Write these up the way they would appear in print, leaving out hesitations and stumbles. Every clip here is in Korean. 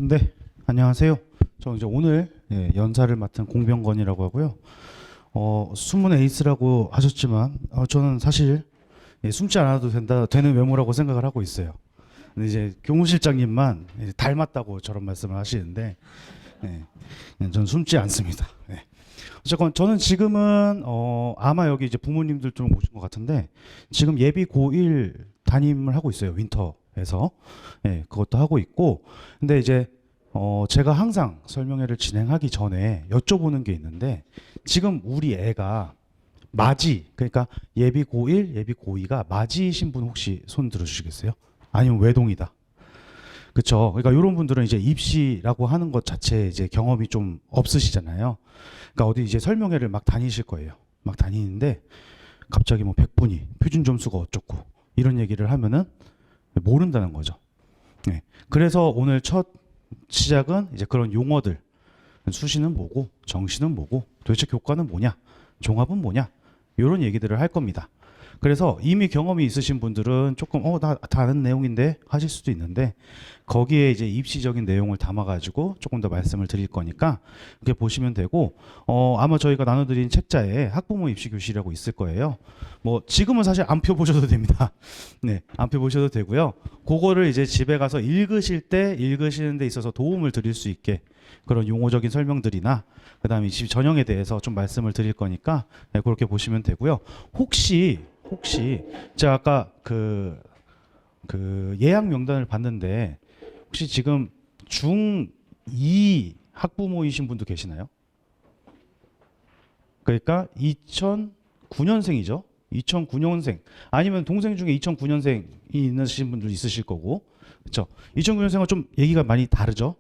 네, 안녕하세요. 저 이제 오늘 연사를 맡은 공병건이라고 하고요. 숨은 에이스라고 하셨지만 저는 사실 숨지 않아도 되는 외모라고 생각을 하고 있어요. 근데 이제 교무실장님만 닮았다고 저런 말씀을 하시는데 저는 숨지 않습니다. 어쨌건 저는 지금은 아마 여기 이제 부모님들 좀 오신 것 같은데 지금 예비 고1 담임을 하고 있어요. 윈터에서. 그것도 하고 있고 근데 이제 제가 항상 설명회를 진행하기 전에 여쭤보는 게 있는데 지금 우리 애가 맞이 그러니까 예비 고1, 예비 고2가 맞이이신 분 혹시 손 들어주시겠어요? 아니면 외동이다. 그렇죠. 그러니까 이런 분들은 이제 입시라고 하는 것 자체에 이제 경험이 좀 없으시잖아요. 그러니까 어디 이제 설명회를 막 다니실 거예요. 막 다니는데 갑자기 뭐 100분이 표준 점수가 어쩌고 이런 얘기를 하면은 모른다는 거죠. 그래서 오늘 첫 시작은 이제 그런 용어들 수시는 뭐고 정시는 뭐고 도대체 교과는 뭐냐 종합은 뭐냐 이런 얘기들을 할 겁니다. 그래서 이미 경험이 있으신 분들은 조금 나 다 아는 내용인데 하실 수도 있는데 거기에 이제 입시적인 내용을 담아가지고 조금 더 말씀을 드릴 거니까 이렇게 보시면 되고 아마 저희가 나눠드린 책자에 학부모 입시 교실이라고 있을 거예요. 뭐 지금은 사실 안 펴보셔도 됩니다. 네, 안 펴보셔도 되고요. 그거를 이제 집에 가서 읽으실 때 읽으시는 데 있어서 도움을 드릴 수 있게 그런 용어적인 설명들이나 그다음에 입시 전형에 대해서 좀 말씀을 드릴 거니까 그렇게 보시면 되고요. 혹시 제가 아까 그 예약 명단을 봤는데 혹시 지금 중2 학부모이신 분도 계시나요? 그러니까 2009년생이죠. 2009년생 아니면 동생 중에 2009년생이 있으신 분도 있으실 거고 그렇죠. 2009년생은 좀 얘기가 많이 다르죠.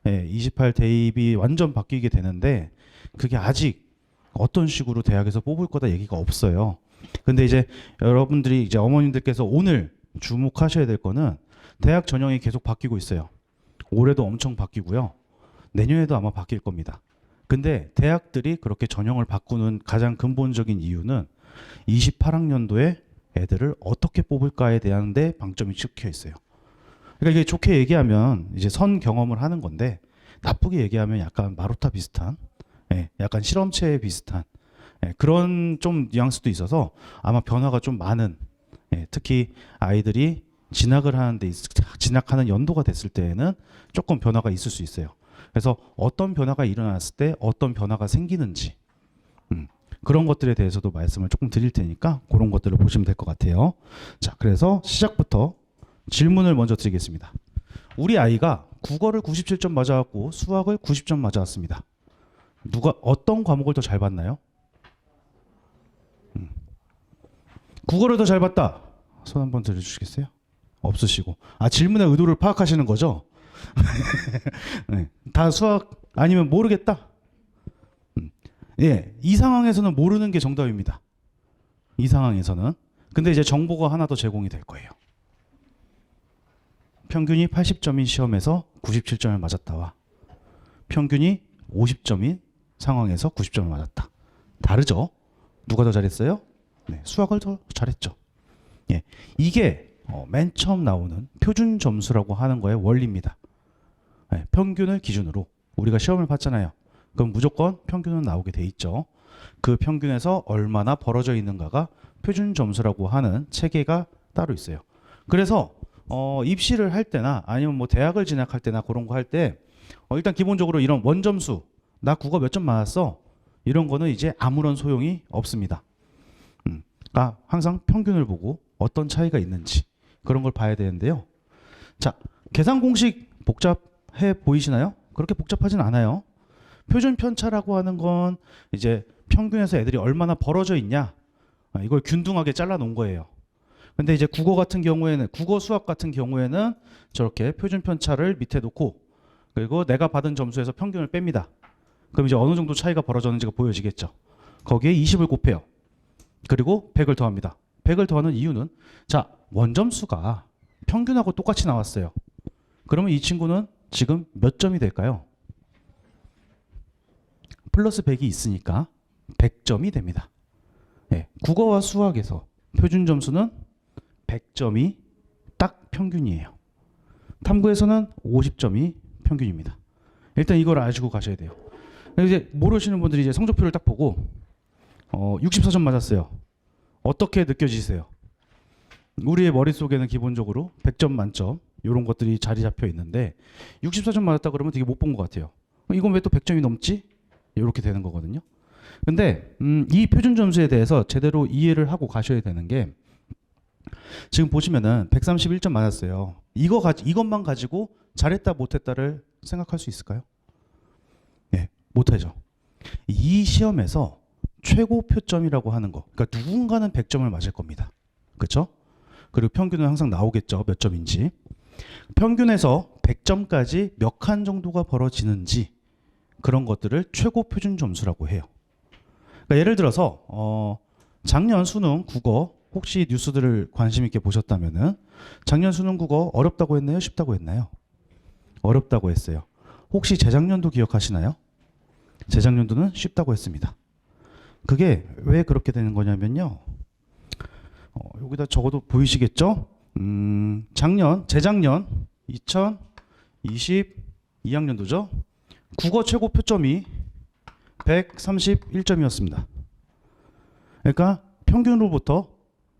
28 대입이 완전 바뀌게 되는데 그게 아직 어떤 식으로 대학에서 뽑을 거다 얘기가 없어요. 근데 이제 여러분들이 이제 어머님들께서 오늘 주목하셔야 될 거는 대학 전형이 계속 바뀌고 있어요. 올해도 엄청 바뀌고요. 내년에도 아마 바뀔 겁니다. 근데 대학들이 그렇게 전형을 바꾸는 가장 근본적인 이유는 28학년도에 애들을 어떻게 뽑을까에 대한 데 방점이 찍혀 있어요. 그러니까 이게 좋게 얘기하면 이제 선 경험을 하는 건데 나쁘게 얘기하면 약간 마루타 비슷한 약간 실험체 비슷한 그런 좀 뉘앙스도 있어서 아마 변화가 좀 많은 특히 아이들이 진학하는 연도가 됐을 때에는 조금 변화가 있을 수 있어요. 그래서 어떤 변화가 일어났을 때 어떤 변화가 생기는지 그런 것들에 대해서도 말씀을 조금 드릴 테니까 그런 것들을 보시면 될 것 같아요. 자, 그래서 시작부터 질문을 먼저 드리겠습니다. 우리 아이가 국어를 97점 맞아왔고 수학을 90점 맞아왔습니다. 누가 어떤 과목을 더 잘 봤나요? 국어를 더 잘 봤다. 손 한번 들어주시겠어요? 없으시고. 질문의 의도를 파악하시는 거죠? 네. 다 수학 아니면 모르겠다. 이 상황에서는 모르는 게 정답입니다. 이 상황에서는. 근데 이제 정보가 하나 더 제공이 될 거예요. 평균이 80점인 시험에서 97점을 맞았다와 평균이 50점인 상황에서 90점을 맞았다. 다르죠? 누가 더 잘했어요? 네, 수학을 더 잘했죠. 이게 맨 처음 나오는 표준 점수라고 하는 거의 원리입니다. 평균을 기준으로 우리가 시험을 봤잖아요. 그럼 무조건 평균은 나오게 돼 있죠. 그 평균에서 얼마나 벌어져 있는가가 표준 점수라고 하는 체계가 따로 있어요. 그래서 입시를 할 때나 아니면 뭐 대학을 진학할 때나 그런 거 할 때 일단 기본적으로 이런 원점수 나 국어 몇 점 맞았어 이런 거는 이제 아무런 소용이 없습니다. 그러니까 항상 평균을 보고 어떤 차이가 있는지 그런 걸 봐야 되는데요. 자, 계산 공식 복잡해 보이시나요? 그렇게 복잡하진 않아요. 표준 편차라고 하는 건 이제 평균에서 애들이 얼마나 벌어져 있냐 이걸 균등하게 잘라 놓은 거예요. 근데 이제 국어 같은 경우에는 국어 수학 같은 경우에는 저렇게 표준 편차를 밑에 놓고 그리고 내가 받은 점수에서 평균을 뺍니다. 그럼 이제 어느 정도 차이가 벌어졌는지가 보여지겠죠. 거기에 20을 곱해요. 그리고 100을 더합니다. 100을 더하는 이유는 자, 원점수가 평균하고 똑같이 나왔어요. 그러면 이 친구는 지금 몇 점이 될까요? 플러스 100이 있으니까 100점이 됩니다. 국어와 수학에서 표준 점수는 100점이 딱 평균이에요. 탐구에서는 50점이 평균입니다. 일단 이걸 아시고 가셔야 돼요. 이제 모르시는 분들이 이제 성적표를 딱 보고 64점 맞았어요. 어떻게 느껴지세요? 우리의 머릿속에는 기본적으로 100점 만점 이런 것들이 자리 잡혀 있는데 64점 맞았다 그러면 되게 못 본 것 같아요. 이건 왜 또 100점이 넘지? 이렇게 되는 거거든요. 근데 이 표준 점수에 대해서 제대로 이해를 하고 가셔야 되는 게 지금 보시면은 131점 맞았어요. 이것만 가지고 잘했다 못했다를 생각할 수 있을까요? 예, 못하죠. 이 시험에서 최고 표점이라고 하는 거, 그러니까 누군가는 100점을 맞을 겁니다. 그렇죠? 그리고 평균은 항상 나오겠죠. 몇 점인지. 평균에서 100점까지 몇 칸 정도가 벌어지는지 그런 것들을 최고 표준 점수라고 해요. 그러니까 예를 들어서 작년 수능 국어 혹시 뉴스들을 관심 있게 보셨다면은 작년 수능 국어 어렵다고 했나요? 쉽다고 했나요? 어렵다고 했어요. 혹시 재작년도 기억하시나요? 재작년도는 쉽다고 했습니다. 그게 왜 그렇게 되는 거냐면요. 여기다 적어도 보이시겠죠? 재작년 2022학년도죠. 국어 최고 표점이 131점이었습니다. 그러니까 평균으로부터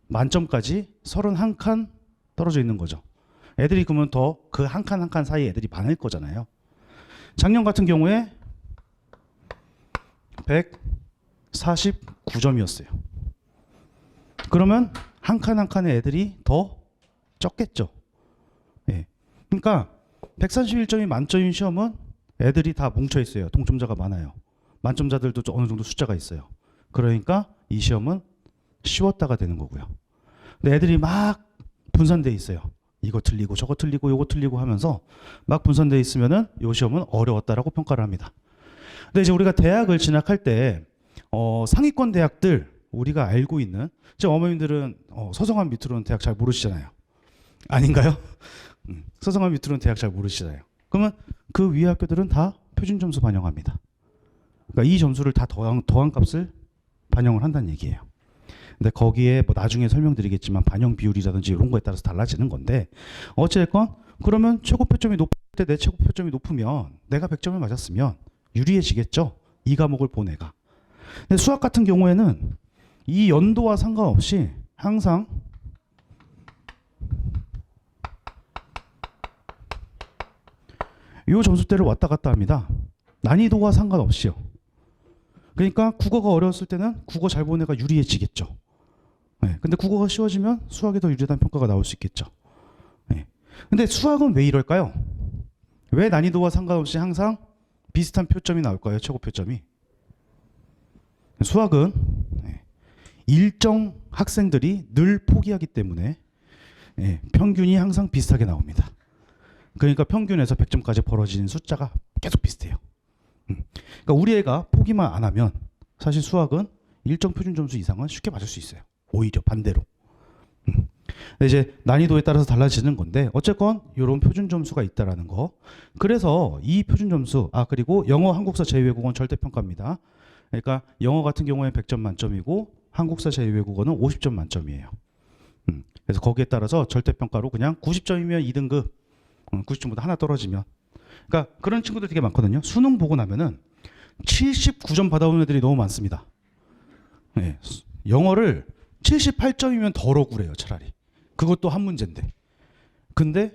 만점까지 31칸 떨어져 있는 거죠. 애들이 그러면 더 그 한 칸 한 칸 사이에 애들이 많을 거잖아요. 작년 같은 경우에 149점이었어요. 그러면 한 칸 한 칸의 애들이 더 적겠죠. 예. 그러니까 131점이 만점인 시험은 애들이 다 뭉쳐 있어요. 동점자가 많아요. 만점자들도 어느 정도 숫자가 있어요. 그러니까 이 시험은 쉬웠다가 되는 거고요. 근데 애들이 막 분산돼 있어요. 이거 틀리고 저거 틀리고 요거 틀리고 하면서 막 분산돼 있으면은 이 시험은 어려웠다라고 평가를 합니다. 근데 이제 우리가 대학을 진학할 때 상위권 대학들 우리가 알고 있는 제 어머님들은 서성한 밑으로는 대학 잘 모르시잖아요. 아닌가요? 서성한 밑으로는 대학 잘 모르시잖아요. 그러면 그 위에 학교들은 다 표준 점수 반영합니다. 그러니까 이 점수를 다 더한 값을 반영을 한다는 얘기예요. 근데 거기에 뭐 나중에 설명드리겠지만 반영 비율이라든지 이런 거에 따라서 달라지는 건데 어쨌건 그러면 최고 표점이 높을 때 내 최고 표점이 높으면 내가 100점을 맞았으면 유리해지겠죠. 이 과목을 본 애가. 근데 수학 같은 경우에는 이 연도와 상관없이 항상 이 점수대를 왔다 갔다 합니다. 난이도와 상관없이요. 그러니까 국어가 어려웠을 때는 국어 잘 본 애가 유리해지겠죠. 네. 근데 국어가 쉬워지면 수학에 더 유리하다는 평가가 나올 수 있겠죠. 네. 근데 수학은 왜 이럴까요? 왜 난이도와 상관없이 항상 비슷한 표점이 나올까요? 최고 표점이. 수학은 일정 학생들이 늘 포기하기 때문에 평균이 항상 비슷하게 나옵니다. 그러니까 평균에서 100점까지 벌어지는 숫자가 계속 비슷해요. 그러니까 우리 애가 포기만 안 하면 사실 수학은 일정 표준 점수 이상은 쉽게 맞을 수 있어요. 오히려 반대로. 이제 난이도에 따라서 달라지는 건데 어쨌건 이런 표준 점수가 있다라는 거. 그래서 이 표준 점수 그리고 영어, 한국사, 제2외국어는 절대평가입니다. 그러니까 영어 같은 경우에 100점 만점이고 한국사, 제2외국어는 50점 만점이에요. 그래서 거기에 따라서 절대평가로 그냥 90점이면 2등급, 90점보다 하나 떨어지면. 그러니까 그런 친구들 되게 많거든요. 수능 보고 나면은 79점 받아온 애들이 너무 많습니다. 네. 영어를 78점이면 덜 억울해요, 차라리. 그것도 한 문제인데. 근데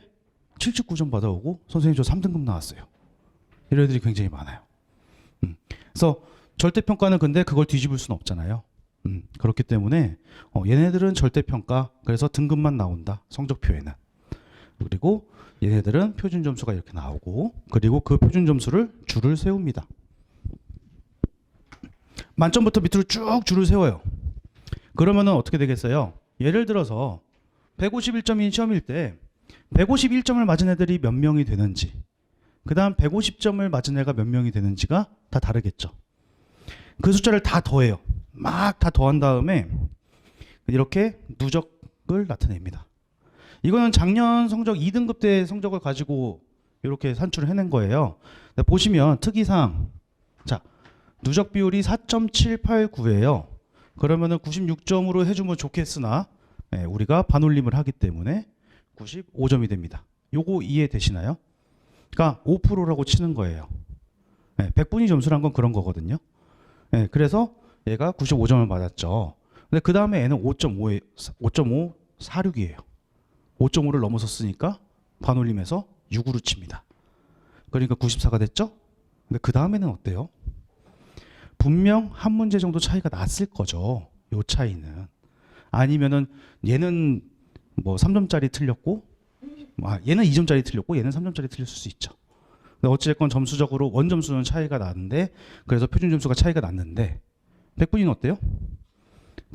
79점 받아오고 선생님 저 3등급 나왔어요. 이런 애들이 굉장히 많아요. 그래서 절대평가는 근데 그걸 뒤집을 수는 없잖아요. 그렇기 때문에 얘네들은 절대평가, 그래서 등급만 나온다, 성적표에는. 그리고 얘네들은 표준 점수가 이렇게 나오고, 그리고 그 표준 점수를 줄을 세웁니다. 만점부터 밑으로 쭉 줄을 세워요. 그러면은 어떻게 되겠어요? 예를 들어서 151점인 시험일 때 151점을 맞은 애들이 몇 명이 되는지, 그 다음 150점을 맞은 애가 몇 명이 되는지가 다 다르겠죠. 그 숫자를 다 더해요. 막 다 더한 다음에 이렇게 누적을 나타냅니다. 이거는 작년 성적 2등급 때 성적을 가지고 이렇게 산출을 해낸 거예요. 보시면 특이사항, 자, 누적 비율이 4.789예요. 그러면은 96점으로 해주면 좋겠으나 우리가 반올림을 하기 때문에 95점이 됩니다. 요거 이해되시나요? 그러니까 5%라고 치는 거예요. 100분위 점수란 건 그런 거거든요. 그래서 얘가 95점을 받았죠. 근데 그 다음에 얘는 5.546이에요. 5.5를 넘어섰으니까 반올림해서 6으로 칩니다. 그러니까 94가 됐죠? 근데 그 다음에는 어때요? 분명 한 문제 정도 차이가 났을 거죠. 요 차이는. 아니면은 얘는 뭐 3점짜리 틀렸고, 얘는 2점짜리 틀렸고, 얘는 3점짜리 틀렸을 수 있죠. 근데 어찌됐건 점수적으로 원점수는 차이가 나는데, 그래서 표준 점수가 차이가 났는데, 100분위는 어때요?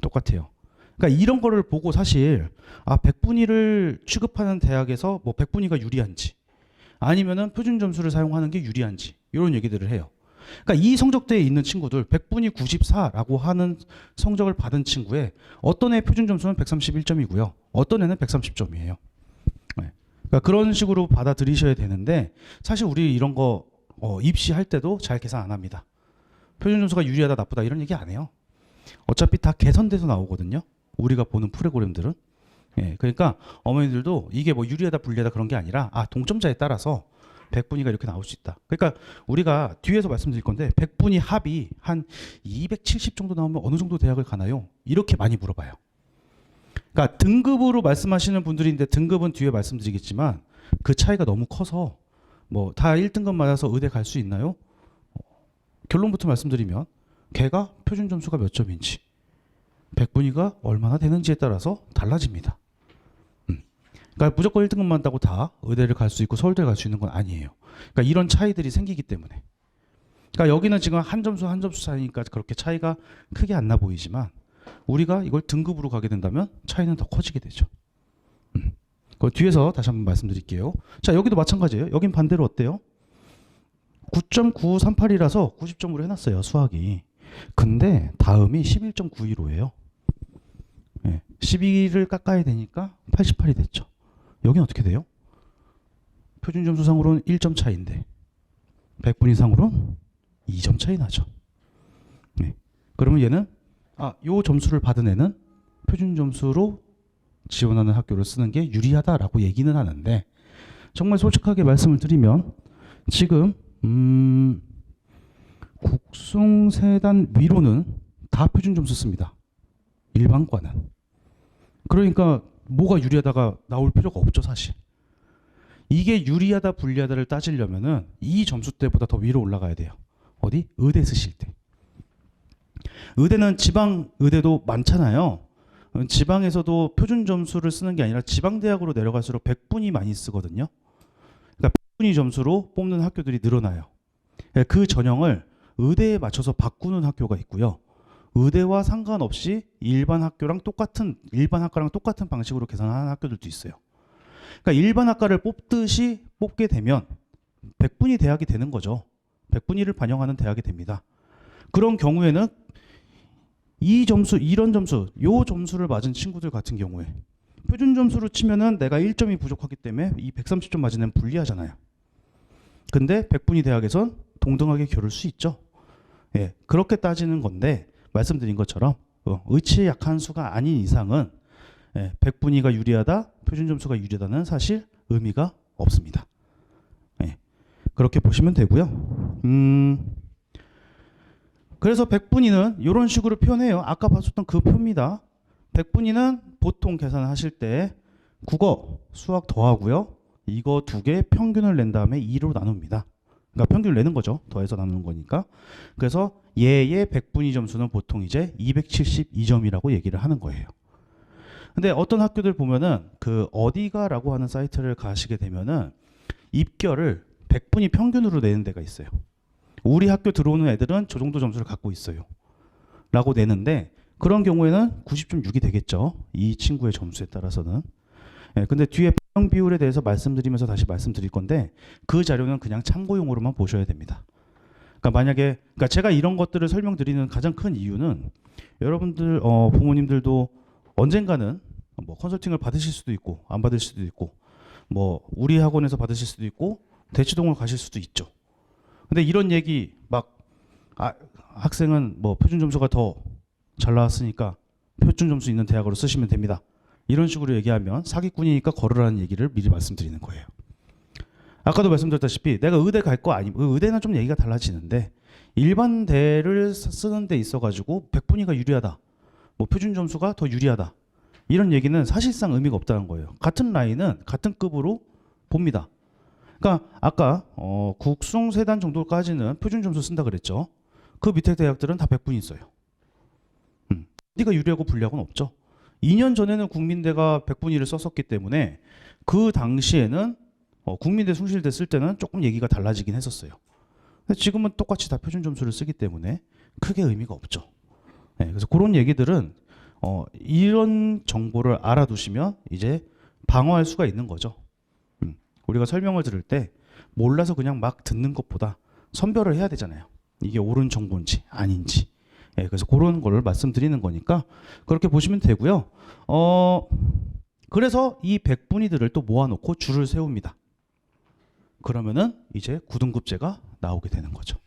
똑같아요. 그러니까 이런 거를 보고 사실 100분위를 취급하는 대학에서 뭐 100분위가 유리한지 아니면은 표준 점수를 사용하는 게 유리한지 이런 얘기들을 해요. 그러니까 이 성적대에 있는 친구들 100분위 94라고 하는 성적을 받은 친구의 어떤 애 표준 점수는 131점이고요. 어떤 애는 130점이에요. 그러니까 그런 식으로 받아들이셔야 되는데 사실 우리 이런 거 입시할 때도 잘 계산 안 합니다. 표준 점수가 유리하다 나쁘다 이런 얘기 안 해요. 어차피 다 개선돼서 나오거든요. 우리가 보는 프로그램들은. 그러니까 어머니들도 이게 뭐 유리하다 불리하다 그런 게 아니라 동점자에 따라서 100분위가 이렇게 나올 수 있다. 그러니까 우리가 뒤에서 말씀드릴 건데 100분위 합이 한 270 정도 나오면 어느 정도 대학을 가나요? 이렇게 많이 물어봐요. 그러니까 등급으로 말씀하시는 분들인데 등급은 뒤에 말씀드리겠지만 그 차이가 너무 커서 뭐 다 1등급 맞아서 의대 갈 수 있나요? 결론부터 말씀드리면 걔가 표준 점수가 몇 점인지 100분위가 얼마나 되는지에 따라서 달라집니다. 그러니까 무조건 1등급만 한다고 다 의대를 갈 수 있고 서울대를 갈 수 있는 건 아니에요. 그러니까 이런 차이들이 생기기 때문에. 그러니까 여기는 지금 한 점수 한 점수 차이니까 그렇게 차이가 크게 안 나 보이지만 우리가 이걸 등급으로 가게 된다면 차이는 더 커지게 되죠. 그 뒤에서 다시 한번 말씀드릴게요. 자, 여기도 마찬가지예요. 여긴 반대로 어때요? 9.9538이라서 90점으로 해놨어요, 수학이. 근데 다음이 11.915예요. 12를 깎아야 되니까 88이 됐죠. 여긴 어떻게 돼요? 표준 점수상으로는 1점 차이인데 100분 이상으로는 2점 차이 나죠. 그러면 얘는 요 점수를 받은 애는 표준 점수로 지원하는 학교를 쓰는 게 유리하다라고 얘기는 하는데 정말 솔직하게 말씀을 드리면 지금 국송세단 위로는 다 표준 점수 씁니다. 일반과는. 그러니까 뭐가 유리하다가 나올 필요가 없죠, 사실. 이게 유리하다 불리하다를 따지려면은 이 점수대보다 더 위로 올라가야 돼요. 어디? 의대 쓰실 때. 의대는 지방 의대도 많잖아요. 지방에서도 표준 점수를 쓰는 게 아니라 지방대학으로 내려갈수록 100분위 많이 쓰거든요. 그러니까 100분위 점수로 뽑는 학교들이 늘어나요. 그 전형을 의대에 맞춰서 바꾸는 학교가 있고요. 의대와 상관없이 일반 학과랑 똑같은 방식으로 계산하는 학교들도 있어요. 그러니까 일반 학과를 뽑듯이 뽑게 되면 100분위 대학이 되는 거죠. 100분위를 반영하는 대학이 됩니다. 그런 경우에는 이런 점수, 요 점수를 맞은 친구들 같은 경우에 표준 점수로 치면은 내가 1점이 부족하기 때문에 이 130점 맞은 애는 불리하잖아요. 근데 100분위 대학에선 동등하게 겨룰 수 있죠. 그렇게 따지는 건데 말씀드린 것처럼 의치에 약한 수가 아닌 이상은 100분위가 유리하다, 표준 점수가 유리하다는 사실 의미가 없습니다. 그렇게 보시면 되고요. 그래서 100분위는 이런 식으로 표현해요. 아까 봤었던 그 표입니다. 100분위는 보통 계산하실 때 국어, 수학 더하고요. 이거 두 개 평균을 낸 다음에 2로 나눕니다. 그러니까 평균을 내는 거죠. 더해서 나누는 거니까. 그래서 얘의 100분위 점수는 보통 이제 272점이라고 얘기를 하는 거예요. 근데 어떤 학교들 보면은 그 어디가라고 하는 사이트를 가시게 되면은 입결을 100분위 평균으로 내는 데가 있어요. 우리 학교 들어오는 애들은 저 정도 점수를 갖고 있어요. 라고 내는데 그런 경우에는 90.6이 되겠죠. 이 친구의 점수에 따라서는. 근데 뒤에 반영 비율에 대해서 말씀드리면서 다시 말씀드릴 건데 그 자료는 그냥 참고용으로만 보셔야 됩니다. 그러니까 제가 이런 것들을 설명드리는 가장 큰 이유는 여러분들 부모님들도 언젠가는 뭐 컨설팅을 받으실 수도 있고 안 받으실 수도 있고 뭐 우리 학원에서 받으실 수도 있고 대치동을 가실 수도 있죠. 근데 이런 얘기 막 학생은 뭐 표준 점수가 더 잘 나왔으니까 표준 점수 있는 대학으로 쓰시면 됩니다. 이런 식으로 얘기하면 사기꾼이니까 걸으라는 얘기를 미리 말씀드리는 거예요. 아까도 말씀드렸다시피 내가 의대 갈 거 아니면 의대는 좀 얘기가 달라지는데 일반대를 쓰는 데 있어가지고 백분위가 유리하다. 뭐 표준 점수가 더 유리하다. 이런 얘기는 사실상 의미가 없다는 거예요. 같은 라인은 같은 급으로 봅니다. 그러니까 아까 국숭 3단 정도까지는 표준 점수 쓴다 그랬죠. 그 밑에 대학들은 다 백분위 있어요. 네가 유리하고 불리하고는 없죠. 2년 전에는 국민대가 백분위를 썼었기 때문에 그 당시에는 국민대 숭실대 쓸 때는 조금 얘기가 달라지긴 했었어요. 근데 지금은 똑같이 다 표준 점수를 쓰기 때문에 크게 의미가 없죠. 네, 그래서 그런 얘기들은 이런 정보를 알아두시면 이제 방어할 수가 있는 거죠. 우리가 설명을 들을 때 몰라서 그냥 막 듣는 것보다 선별을 해야 되잖아요. 이게 옳은 정보인지 아닌지. 예, 그래서 그런 거를 말씀드리는 거니까 그렇게 보시면 되고요. 그래서 이 백분위들을 또 모아놓고 줄을 세웁니다. 그러면은 이제 9등급제가 나오게 되는 거죠.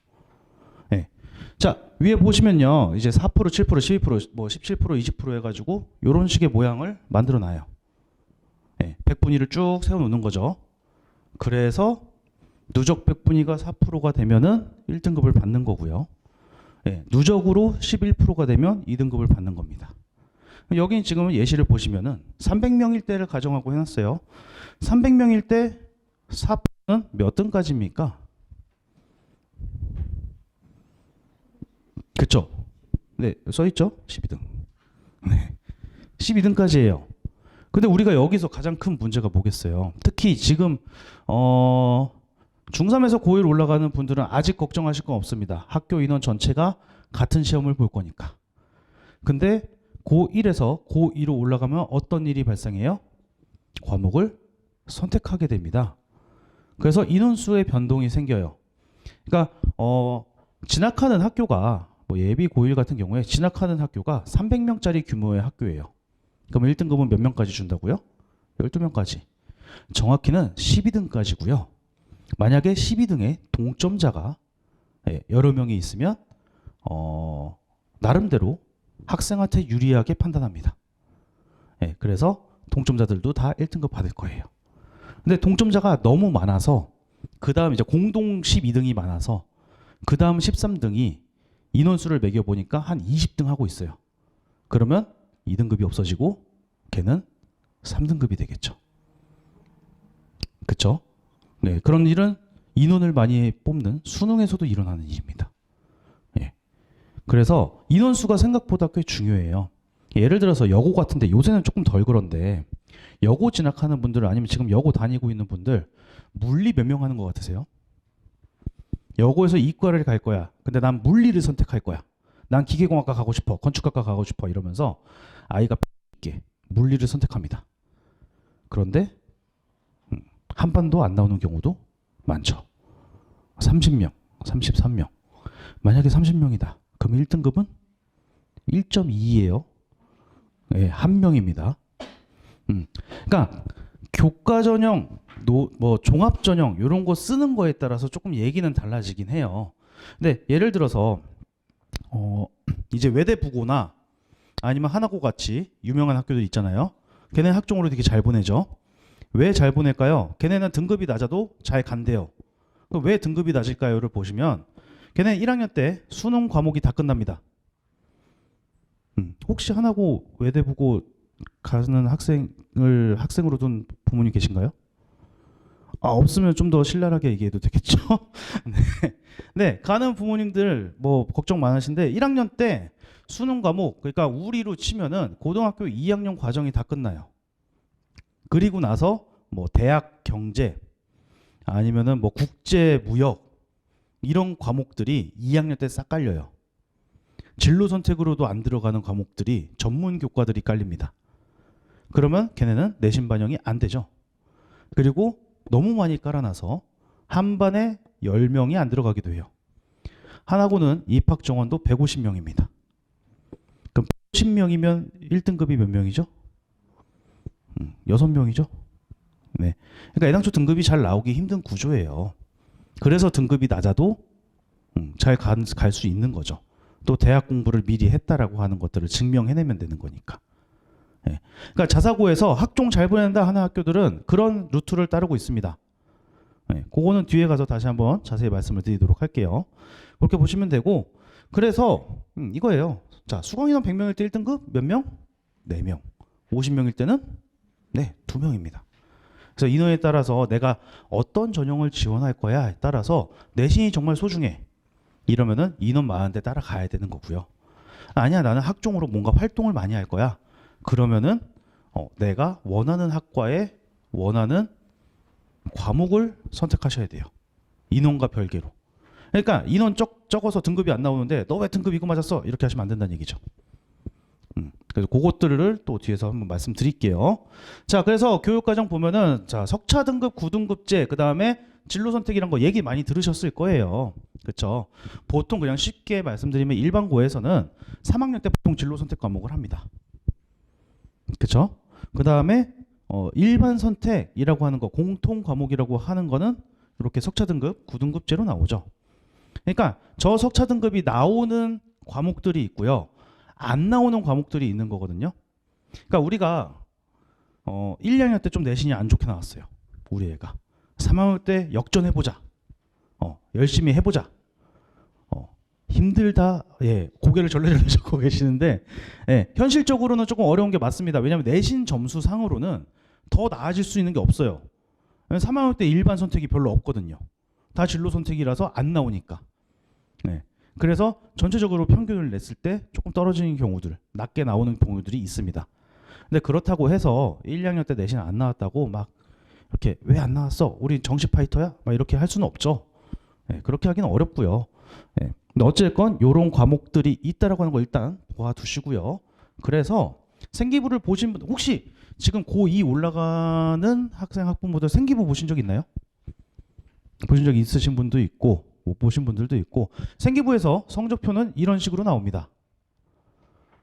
예. 자, 위에 보시면요. 이제 4%, 7%, 12%, 뭐 17%, 20% 해가지고 이런 식의 모양을 만들어 놔요. 예, 백분위를 쭉 세워놓는 거죠. 그래서 누적 백분위가 4%가 되면은 1등급을 받는 거고요. 예, 누적으로 11%가 되면 2등급을 받는 겁니다. 여기 지금 예시를 보시면은 300명일 때를 가정하고 해놨어요. 300명일 때 4%는 몇 등까지입니까? 그쵸? 네, 써있죠? 12등. 네, 12등까지예요. 근데 우리가 여기서 가장 큰 문제가 뭐겠어요? 특히 지금 중3에서 고1 올라가는 분들은 아직 걱정하실 건 없습니다. 학교 인원 전체가 같은 시험을 볼 거니까. 근데 고1에서 고2로 올라가면 어떤 일이 발생해요? 과목을 선택하게 됩니다. 그래서 인원수의 변동이 생겨요. 그러니까 진학하는 학교가 뭐 예비 고1 같은 경우에 진학하는 학교가 300명짜리 규모의 학교예요. 그럼 1등급은 몇 명까지 준다고요? 12명까지. 정확히는 12등까지고요. 만약에 12등에 동점자가 여러 명이 있으면 나름대로 학생한테 유리하게 판단합니다. 그래서 동점자들도 다 1등급 받을 거예요. 근데 동점자가 너무 많아서 그 다음 이제 공동 12등이 많아서 그 다음 13등이 인원수를 매겨보니까 한 20등 하고 있어요. 그러면 2등급이 없어지고 걔는 3등급이 되겠죠. 그쵸? 네, 그런 일은 인원을 많이 뽑는 수능에서도 일어나는 일입니다. 예. 그래서 인원수가 생각보다 꽤 중요해요. 예를 들어서 여고 같은데 요새는 조금 덜 그런데 여고 진학하는 분들 아니면 지금 여고 다니고 있는 분들 물리 몇 명 하는 것 같으세요? 여고에서 이과를 갈 거야. 근데 난 물리를 선택할 거야. 난 기계공학과 가고 싶어. 건축학과 가고 싶어. 이러면서 아이가 있게 물리를 선택합니다. 그런데 한 반도 안 나오는 경우도 많죠. 30명, 33명. 만약에 30명이다. 그럼 1등급은 1.2예요. 예, 한 명입니다. 그러니까 교과 전형, 뭐 종합 전형 이런 거 쓰는 거에 따라서 조금 얘기는 달라지긴 해요. 근데 예를 들어서 이제 외대부고나 아니면 하나고 같이 유명한 학교들 있잖아요. 걔네 학종으로 되게 잘 보내죠. 왜 잘 보낼까요? 걔네는 등급이 낮아도 잘 간대요. 왜 등급이 낮을까요?를 보시면 걔네 1학년 때 수능 과목이 다 끝납니다. 혹시 하나고 외대부고 가는 학생을 학생으로 둔 부모님 계신가요? 없으면 좀 더 신랄하게 얘기해도 되겠죠? 네. 네, 가는 부모님들 뭐 걱정 많으신데 1학년 때 수능 과목, 그러니까 우리로 치면은 고등학교 2학년 과정이 다 끝나요. 그리고 나서 뭐 대학 경제 아니면은 뭐 국제 무역 이런 과목들이 2학년 때 싹 깔려요. 진로 선택으로도 안 들어가는 과목들이 전문 교과들이 깔립니다. 그러면 걔네는 내신 반영이 안 되죠. 그리고 너무 많이 깔아놔서 한 반에 10명이 안 들어가기도 해요. 하나고는 입학 정원도 150명입니다. 그럼 150명이면 1등급이 몇 명이죠? 6명이죠. 네. 그러니까 애당초 등급이 잘 나오기 힘든 구조예요. 그래서 등급이 낮아도 잘 갈 수 있는 거죠. 또 대학 공부를 미리 했다라고 하는 것들을 증명해내면 되는 거니까. 네. 그러니까 자사고에서 학종 잘 보낸다 하는 학교들은 그런 루트를 따르고 있습니다. 네. 그거는 뒤에 가서 다시 한번 자세히 말씀을 드리도록 할게요. 그렇게 보시면 되고, 그래서 이거예요. 자, 수강인원 100명일 때 1등급 몇 명? 4명. 50명일 때는 2명입니다. 그래서 인원에 따라서 내가 어떤 전형을 지원할 거야에 따라서 내신이 정말 소중해. 이러면은 인원 많은 데 따라가야 되는 거고요. 아니야, 나는 학종으로 뭔가 활동을 많이 할 거야. 그러면은 내가 원하는 학과에 원하는 과목을 선택하셔야 돼요. 인원과 별개로. 그러니까 인원 적어서 등급이 안 나오는데 너 왜 등급 이거 맞았어? 이렇게 하시면 안 된다는 얘기죠. 그래서 그것들을 또 뒤에서 한번 말씀드릴게요. 자, 그래서 교육과정 보면은 자, 석차 등급 9등급제, 그 다음에 진로 선택이란 거 얘기 많이 들으셨을 거예요. 그렇죠? 보통 그냥 쉽게 말씀드리면 일반고에서는 3학년 때 보통 진로 선택 과목을 합니다. 그렇죠? 그 다음에 일반 선택이라고 하는 거, 공통 과목이라고 하는 거는 이렇게 석차 등급 9등급제로 나오죠. 그러니까 저 석차 등급이 나오는 과목들이 있고요. 안 나오는 과목들이 있는 거거든요. 그러니까 우리가 1, 2학년 때 좀 내신이 안 좋게 나왔어요. 우리 애가. 3학년 때 역전해보자. 열심히 해보자. 힘들다. 예, 고개를 절레절레 젓고 계시는데 예, 현실적으로는 조금 어려운 게 맞습니다. 왜냐하면 내신 점수 상으로는 더 나아질 수 있는 게 없어요. 3학년 때 일반 선택이 별로 없거든요. 다 진로 선택이라서 안 나오니까. 네. 그래서 전체적으로 평균을 냈을 때 조금 떨어지는 경우들, 낮게 나오는 경우들이 있습니다. 근데 그렇다고 해서 1, 2학년 때 내신 안 나왔다고 막 이렇게 왜 안 나왔어? 우리 정시 파이터야? 막 이렇게 할 수는 없죠. 네, 그렇게 하기는 어렵고요. 네. 근데 어쨌건 이런 과목들이 있다라고 하는 거 일단 보아두시고요. 그래서 생기부를 보신 분 혹시 지금 고2 올라가는 학생 학부모들 생기부 보신 적 있나요? 보신 적 있으신 분도 있고 못 보신 분들도 있고 생기부에서 성적표는 이런 식으로 나옵니다.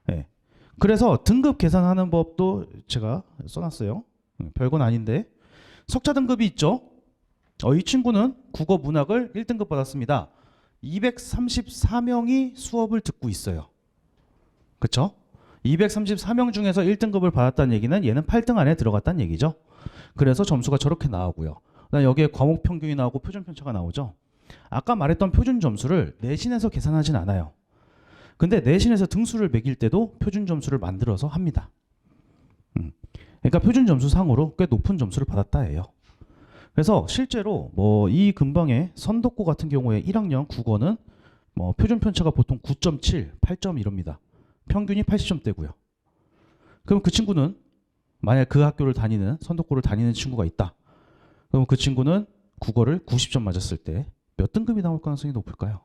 네. 그래서 등급 계산하는 법도 제가 써놨어요. 별건 아닌데 석차 등급이 있죠. 이 친구는 국어 문학을 1등급 받았습니다. 234명이 수업을 듣고 있어요. 그렇죠? 234명 중에서 1등급을 받았다는 얘기는 얘는 8등 안에 들어갔다는 얘기죠. 그래서 점수가 저렇게 나오고요. 그다음에 여기에 과목 평균이 나오고 표준 편차가 나오죠. 아까 말했던 표준 점수를 내신에서 계산하진 않아요. 근데 내신에서 등수를 매길 때도 표준 점수를 만들어서 합니다. 그러니까 표준 점수 상으로 꽤 높은 점수를 받았다예요. 그래서 실제로 뭐 이 근방의 선덕고 같은 경우에 1학년 국어는 뭐 표준 편차가 보통 9.7, 8점 이럽니다. 평균이 80점대고요. 그럼 그 친구는 만약 그 학교를 다니는 선덕고를 다니는 친구가 있다. 그럼 그 친구는 국어를 90점 맞았을 때 몇 등급이 나올 가능성이 높을까요?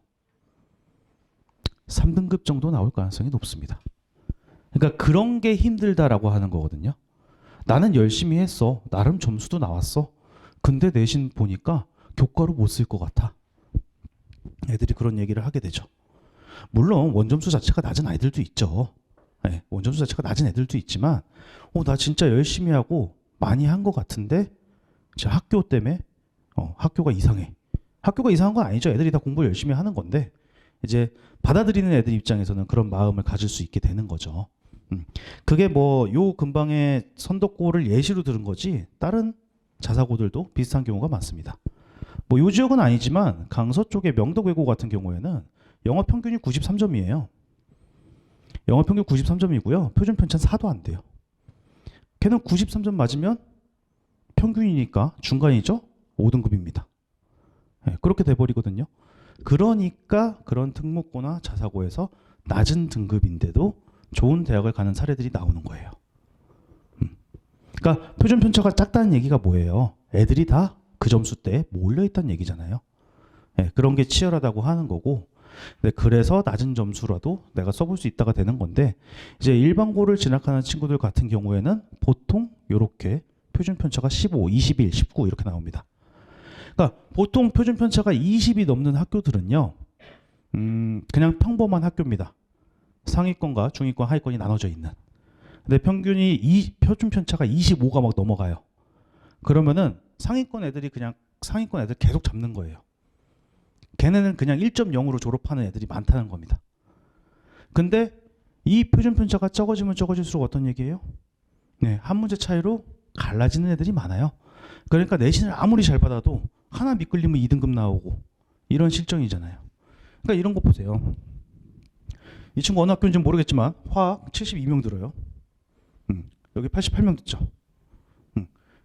3등급 정도 나올 가능성이 높습니다. 그러니까 그런 게 힘들다라고 하는 거거든요. 나는 열심히 했어. 나름 점수도 나왔어. 근데 내신 보니까 교과로 못 쓸 것 같아. 애들이 그런 얘기를 하게 되죠. 물론 원점수 자체가 낮은 아이들도 있죠. 네, 원점수 자체가 낮은 애들도 있지만 나 진짜 열심히 하고 많이 한 것 같은데 제 학교 때문에 학교가 이상해. 학교가 이상한 건 아니죠. 애들이 다 공부를 열심히 하는 건데 이제 받아들이는 애들 입장에서는 그런 마음을 가질 수 있게 되는 거죠. 그게 뭐 요 근방의 선덕고를 예시로 들은 거지 다른 자사고들도 비슷한 경우가 많습니다. 뭐 요 지역은 아니지만 강서 쪽의 명덕외고 같은 경우에는 영어 평균이 93점이에요. 영어 평균 93점이고요. 표준 편차는 4도 안 돼요. 걔는 93점 맞으면 평균이니까 중간이죠. 5등급입니다. 네, 그렇게 돼버리거든요. 그러니까 그런 특목고나 자사고에서 낮은 등급인데도 좋은 대학을 가는 사례들이 나오는 거예요. 그러니까 표준 편차가 작다는 얘기가 뭐예요? 애들이 다 그 점수 때 몰려있다는 얘기잖아요. 네, 그런 게 치열하다고 하는 거고 네, 그래서 낮은 점수라도 내가 써볼 수 있다가 되는 건데 이제 일반고를 진학하는 친구들 같은 경우에는 보통 이렇게 표준 편차가 15, 21, 19 이렇게 나옵니다. 그러니까 보통 표준 편차가 20이 넘는 학교들은요. 그냥 평범한 학교입니다. 상위권과 중위권, 하위권이 나눠져 있는. 근데 표준 편차가 25가 막 넘어가요. 그러면은 상위권 애들이 그냥 상위권 애들 계속 잡는 거예요. 걔네는 그냥 1.0으로 졸업하는 애들이 많다는 겁니다. 근데 이 표준 편차가 적어지면 적어질수록 어떤 얘기예요? 네, 한 문제 차이로 갈라지는 애들이 많아요. 그러니까 내신을 아무리 잘 받아도 하나 미끌리면 2등급 나오고 이런 실정이잖아요. 그러니까 이런 거 보세요. 이 친구 어느 학교인지 모르겠지만 화학 72명 들어요. 여기 88명 듣죠.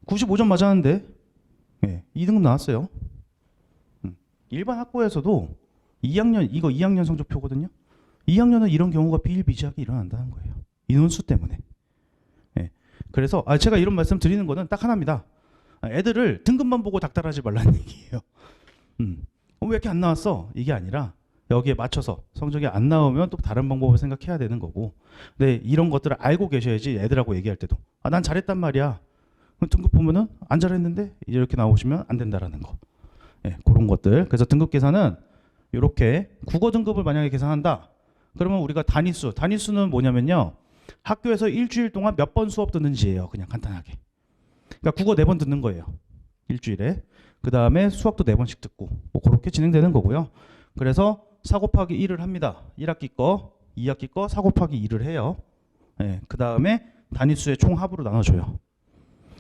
95점 맞았는데 2등급 나왔어요. 일반 학부에서도 2학년 이거 2학년 성적표거든요. 2학년은 이런 경우가 비일비재하게 일어난다는 거예요. 인원수 때문에. 그래서 제가 이런 말씀 드리는 거는 딱 하나입니다. 애들을 등급만 보고 닥달하지 말라는 얘기예요. 왜 이렇게 안 나왔어? 이게 아니라 여기에 맞춰서 성적이 안 나오면 또 다른 방법을 생각해야 되는 거고. 근데 이런 것들을 알고 계셔야지 애들하고 얘기할 때도 난 잘했단 말이야. 그럼 등급 보면은 안 잘했는데 이렇게 나오시면 안 된다라는 거. 그런 것들. 그래서 등급 계산은 이렇게 국어 등급을 만약에 계산한다. 그러면 우리가 단위수는 뭐냐면요. 학교에서 일주일 동안 몇 번 수업 듣는지예요. 그냥 간단하게. 그러니까 국어 4번 듣는 거예요. 일주일에. 그 다음에 수학도 4번씩 듣고 뭐 그렇게 진행되는 거고요. 그래서 4 곱하기 1을 합니다. 1학기 거, 2학기 거 4 곱하기 2를 해요. 그 다음에 단위수의 총 합으로 나눠줘요.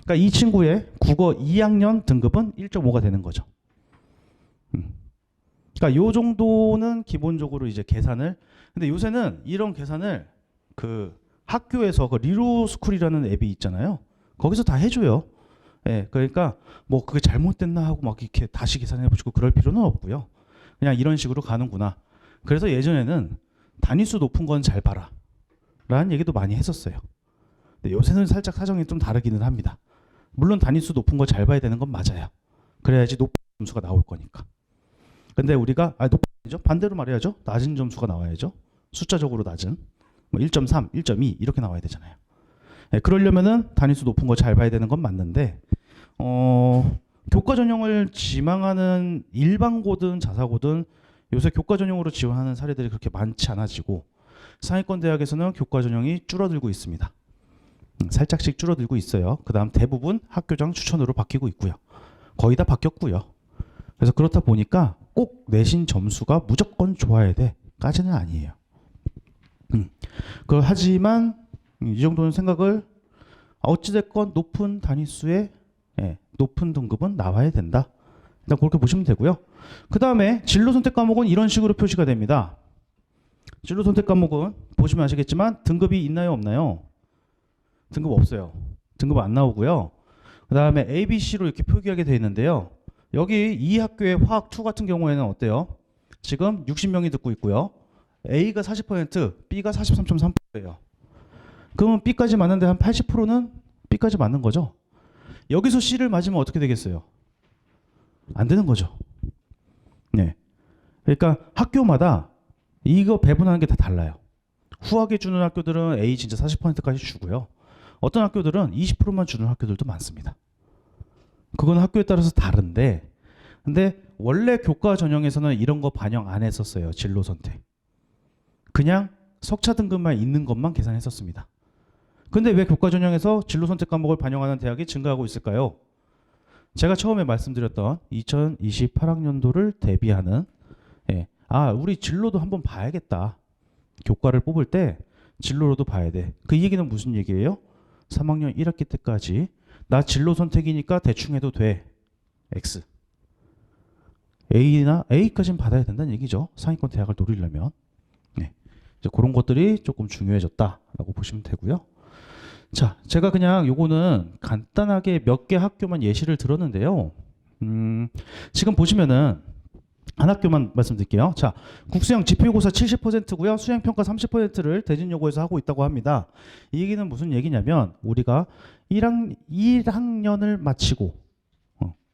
그러니까 이 친구의 국어 2학년 등급은 1.5가 되는 거죠. 그러니까 요 정도는 기본적으로 이제 계산을. 근데 요새는 이런 계산을 그 학교에서 그 리로스쿨이라는 앱이 있잖아요. 거기서 다 해줘요. 그러니까 뭐 그게 잘못됐나 하고 막 이렇게 다시 계산해보시고 그럴 필요는 없고요. 그냥 이런 식으로 가는구나. 그래서 예전에는 단위수 높은 건 잘 봐라 라는 얘기도 많이 했었어요. 근데 요새는 살짝 사정이 좀 다르기는 합니다. 물론 단위수 높은 거 잘 봐야 되는 건 맞아요. 그래야지 높은 점수가 나올 거니까. 근데 우리가 높은 아니죠? 반대로 말해야죠. 낮은 점수가 나와야죠. 숫자적으로 낮은 뭐 1.3, 1.2 이렇게 나와야 되잖아요. 그러려면은 단위수 높은 거 잘 봐야 되는 건 맞는데 교과 전형을 지망하는 일반고든 자사고든 요새 교과 전형으로 지원하는 사례들이 그렇게 많지 않아지고 상위권 대학에서는 교과 전형이 줄어들고 있습니다. 살짝씩 줄어들고 있어요. 그 다음 대부분 학교장 추천으로 바뀌고 있고요. 거의 다 바뀌었고요. 그래서 그렇다 보니까 꼭 내신 점수가 무조건 좋아야 돼까지는 아니에요. 하지만 이 정도는 생각을 어찌됐건 높은 단위수의 높은 등급은 나와야 된다. 일단 그렇게 보시면 되고요. 그 다음에 진로 선택 과목은 이런 식으로 표시가 됩니다. 진로 선택 과목은 보시면 아시겠지만 등급이 있나요, 없나요? 등급 없어요. 등급 안 나오고요. 그 다음에 A, B, C로 이렇게 표기하게 되어 있는데요. 여기 이 학교의 화학2 같은 경우에는 어때요? 지금 60명이 듣고 있고요. A가 40%, B가 43.3%예요. 그러면 B까지 맞는데 한 80%는 B까지 맞는 거죠. 여기서 C를 맞으면 어떻게 되겠어요? 안 되는 거죠. 그러니까 학교마다 이거 배분하는 게 다 달라요. 후하게 주는 학교들은 A 진짜 40%까지 주고요. 어떤 학교들은 20%만 주는 학교들도 많습니다. 그건 학교에 따라서 다른데, 근데 원래 교과 전형에서는 이런 거 반영 안 했었어요. 진로 선택. 그냥 석차 등급만 있는 것만 계산했었습니다. 근데 왜 교과 전형에서 진로 선택 과목을 반영하는 대학이 증가하고 있을까요? 제가 처음에 말씀드렸던 2028학년도를 대비하는 우리 진로도 한번 봐야겠다. 교과를 뽑을 때 진로로도 봐야 돼. 그 얘기는 무슨 얘기예요? 3학년 1학기 때까지 나 진로 선택이니까 대충 해도 돼. X. A까지는 받아야 된다는 얘기죠. 상위권 대학을 노리려면. 이제 그런 것들이 조금 중요해졌다라고 보시면 되고요. 자, 제가 그냥 요거는 간단하게 몇 개 학교만 예시를 들었는데요. 지금 보시면은 한 학교만 말씀드릴게요. 자, 국수형 지필고사 70%고요. 수행평가 30%를 대진여고에서 하고 있다고 합니다. 이 얘기는 무슨 얘기냐면 우리가 1학년을 마치고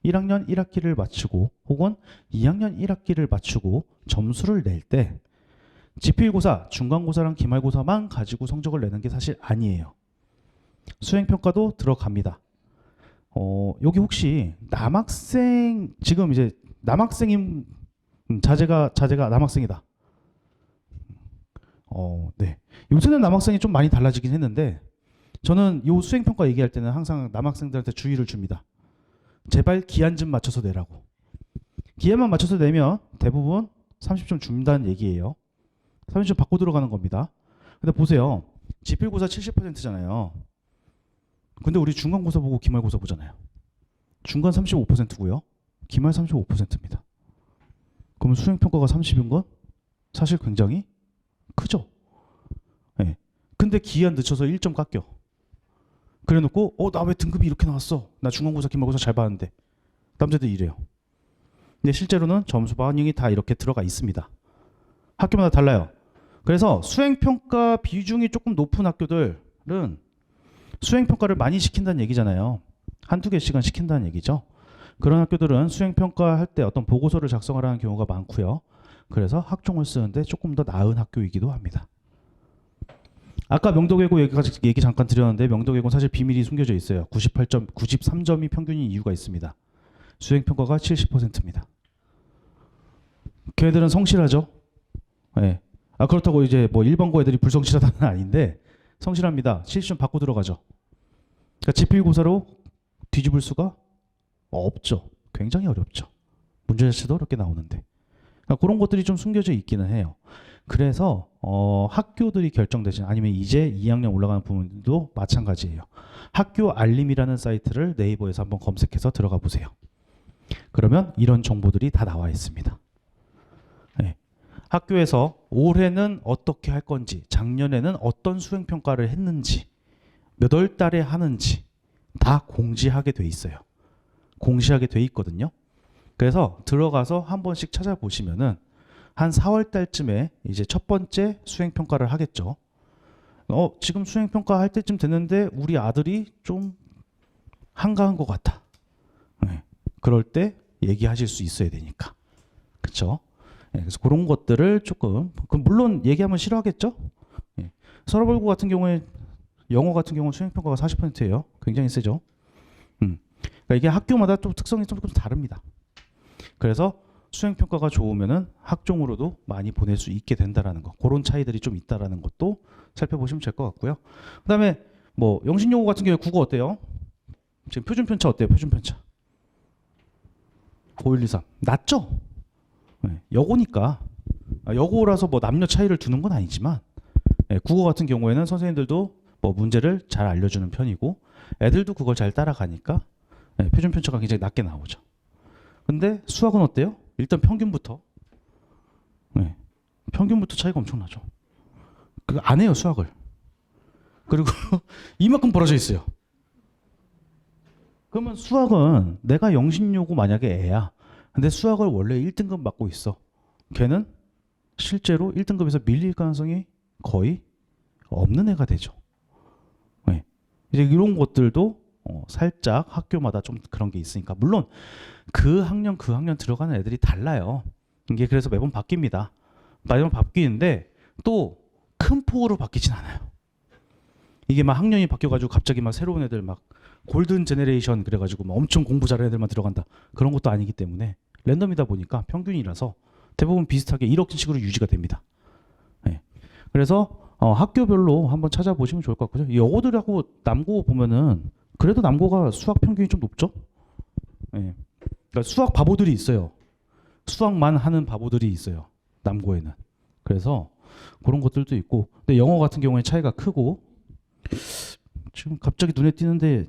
1학년 1학기를 마치고 혹은 2학년 1학기를 마치고 점수를 낼 때 지필고사, 중간고사랑 기말고사만 가지고 성적을 내는 게 사실 아니에요. 수행평가도 들어갑니다. 여기 혹시 남학생 지금 이제 남학생인 자제가 남학생이다. 네. 요새는 남학생이 좀 많이 달라지긴 했는데 저는 이 수행평가 얘기할 때는 항상 남학생들한테 주의를 줍니다. 제발 기한 좀 맞춰서 내라고. 기한만 맞춰서 내면 대부분 30점 준다는 얘기예요. 30점 받고 들어가는 겁니다. 근데 보세요. 지필고사 70%잖아요. 근데 우리 중간고사 보고 기말고사 보잖아요. 중간 35%고요. 기말 35%입니다. 그러면 수행평가가 30인 건 사실 굉장히 크죠. 네. 근데 기한 늦춰서 1점 깎여. 그래놓고 나 왜 등급이 이렇게 나왔어? 나 중간고사 기말고사 잘 봤는데. 남자들 이래요. 근데 실제로는 점수 반영이 다 이렇게 들어가 있습니다. 학교마다 달라요. 그래서 수행평가 비중이 조금 높은 학교들은 수행평가를 많이 시킨다는 얘기잖아요. 한두 개씩은 시킨다는 얘기죠. 그런 학교들은 수행평가 할 때 어떤 보고서를 작성하라는 경우가 많고요. 그래서 학종을 쓰는데 조금 더 나은 학교이기도 합니다. 아까 명도계고 얘기 잠깐 드렸는데 명도계고는 사실 비밀이 숨겨져 있어요. 93점이 평균인 이유가 있습니다. 수행평가가 70%입니다. 걔네들은 성실하죠. 네. 그렇다고 이제 뭐 일반고 애들이 불성실하다는 아닌데 성실합니다. 70점 받고 들어가죠. 그러니까 지필고사로 뒤집을 수가 없죠. 굉장히 어렵죠. 문제 자체도 어렵게 나오는데. 그러니까 그런 것들이 좀 숨겨져 있기는 해요. 그래서 학교들이 결정되지 아니면 이제 2학년 올라가는 부분도 마찬가지예요. 학교 알림이라는 사이트를 네이버에서 한번 검색해서 들어가 보세요. 그러면 이런 정보들이 다 나와 있습니다. 네. 학교에서 올해는 어떻게 할 건지, 작년에는 어떤 수행평가를 했는지, 몇 월 달에 하는지 다 공지하게 돼 있어요. 공시하게 돼 있거든요. 그래서 들어가서 한 번씩 찾아보시면은 한 4월 달쯤에 이제 첫 번째 수행평가를 하겠죠. 지금 수행평가 할 때쯤 됐는데 우리 아들이 좀 한가한 것 같아. 네. 그럴 때 얘기하실 수 있어야 되니까. 그렇죠? 네. 그래서 그런 것들을 조금 물론 얘기하면 싫어하겠죠? 네. 서울벌고 같은 경우에 영어 같은 경우는 수행평가가 40%예요. 굉장히 세죠. 그러니까 이게 학교마다 또 특성이 조금 다릅니다. 그래서 수행평가가 좋으면은 학종으로도 많이 보낼 수 있게 된다라는 거. 그런 차이들이 좀 있다라는 것도 살펴보시면 될 것 같고요. 그다음에 뭐 영신여고 같은 경우에 국어 어때요? 지금 표준편차 어때요? 표준편차. 5123. 낮죠? 네, 여고니까. 여고라서 뭐 남녀 차이를 두는 건 아니지만 국어 같은 경우에는 선생님들도 뭐 문제를 잘 알려주는 편이고 애들도 그걸 잘 따라가니까 표준편차가 굉장히 낮게 나오죠. 근데 수학은 어때요? 일단 평균부터 평균부터 차이가 엄청나죠. 안 해요 수학을. 그리고 이만큼 벌어져 있어요. 그러면 수학은 내가 영신여고 만약에 애야. 근데 수학을 원래 1등급 맡고 있어. 걔는 실제로 1등급에서 밀릴 가능성이 거의 없는 애가 되죠. 이제 이런 것들도 살짝 학교마다 좀 그런 게 있으니까 물론 그 학년 들어가는 애들이 달라요. 이게 그래서 매번 바뀝니다. 매번 바뀌는데 또 큰 폭으로 바뀌진 않아요. 이게 막 학년이 바뀌어가지고 갑자기 막 새로운 애들 막 골든 제네레이션 그래가지고 막 엄청 공부 잘하는 애들만 들어간다 그런 것도 아니기 때문에 랜덤이다 보니까 평균이라서 대부분 비슷하게 이렇게 식으로 유지가 됩니다. 네. 그래서 학교별로 한번 찾아보시면 좋을 것 같고요. 여고들하고 남고 보면은 그래도 남고가 수학 평균이 좀 높죠. 네. 그러니까 수학 바보들이 있어요. 수학만 하는 바보들이 있어요. 남고에는. 그래서 그런 것들도 있고. 근데 영어 같은 경우에 차이가 크고 지금 갑자기 눈에 띄는데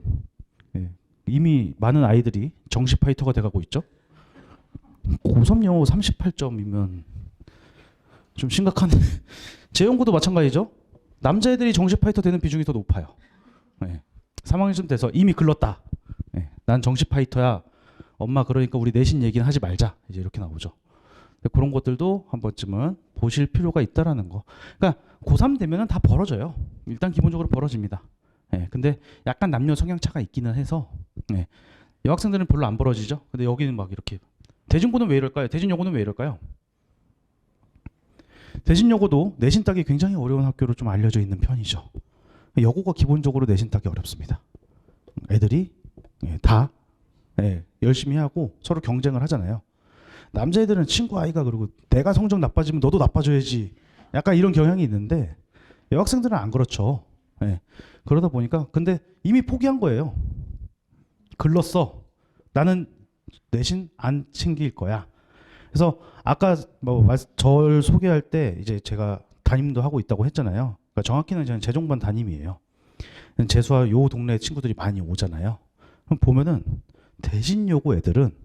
이미 많은 아이들이 정시 파이터가 돼가고 있죠. 고3 영어 38점이면 좀 심각한. 제 연구도 마찬가지죠. 남자애들이 정시 파이터 되는 비중이 더 높아요. 3학년쯤 돼서 이미 글렀다. 난 정시 파이터야. 엄마 그러니까 우리 내신 얘기는 하지 말자. 이제 이렇게 나오죠. 그런 것들도 한 번쯤은 보실 필요가 있다라는 거. 그러니까 고3 되면은 다 벌어져요. 일단 기본적으로 벌어집니다. 근데 약간 남녀 성향차가 있기는 해서 여학생들은 별로 안 벌어지죠. 근데 여기는 막 이렇게 대진고는 왜 이럴까요? 대진여고는 왜 이럴까요? 대진여고도 내신 따기 굉장히 어려운 학교로 좀 알려져 있는 편이죠. 여고가 기본적으로 내신 따기 어렵습니다. 애들이 다 열심히 하고 서로 경쟁을 하잖아요. 남자애들은 친구 아이가 그러고 내가 성적 나빠지면 너도 나빠져야지 약간 이런 경향이 있는데 여학생들은 안 그렇죠. 그러다 보니까 근데 이미 포기한 거예요. 글렀어. 나는 내신 안 챙길 거야. 그래서 아까 뭐 절 소개할 때 이제 제가 담임도 하고 있다고 했잖아요. 그러니까 정확히는 저는 재종반 담임이에요. 재수와 요 동네 친구들이 많이 오잖아요. 그럼 보면은 대진여고 애들은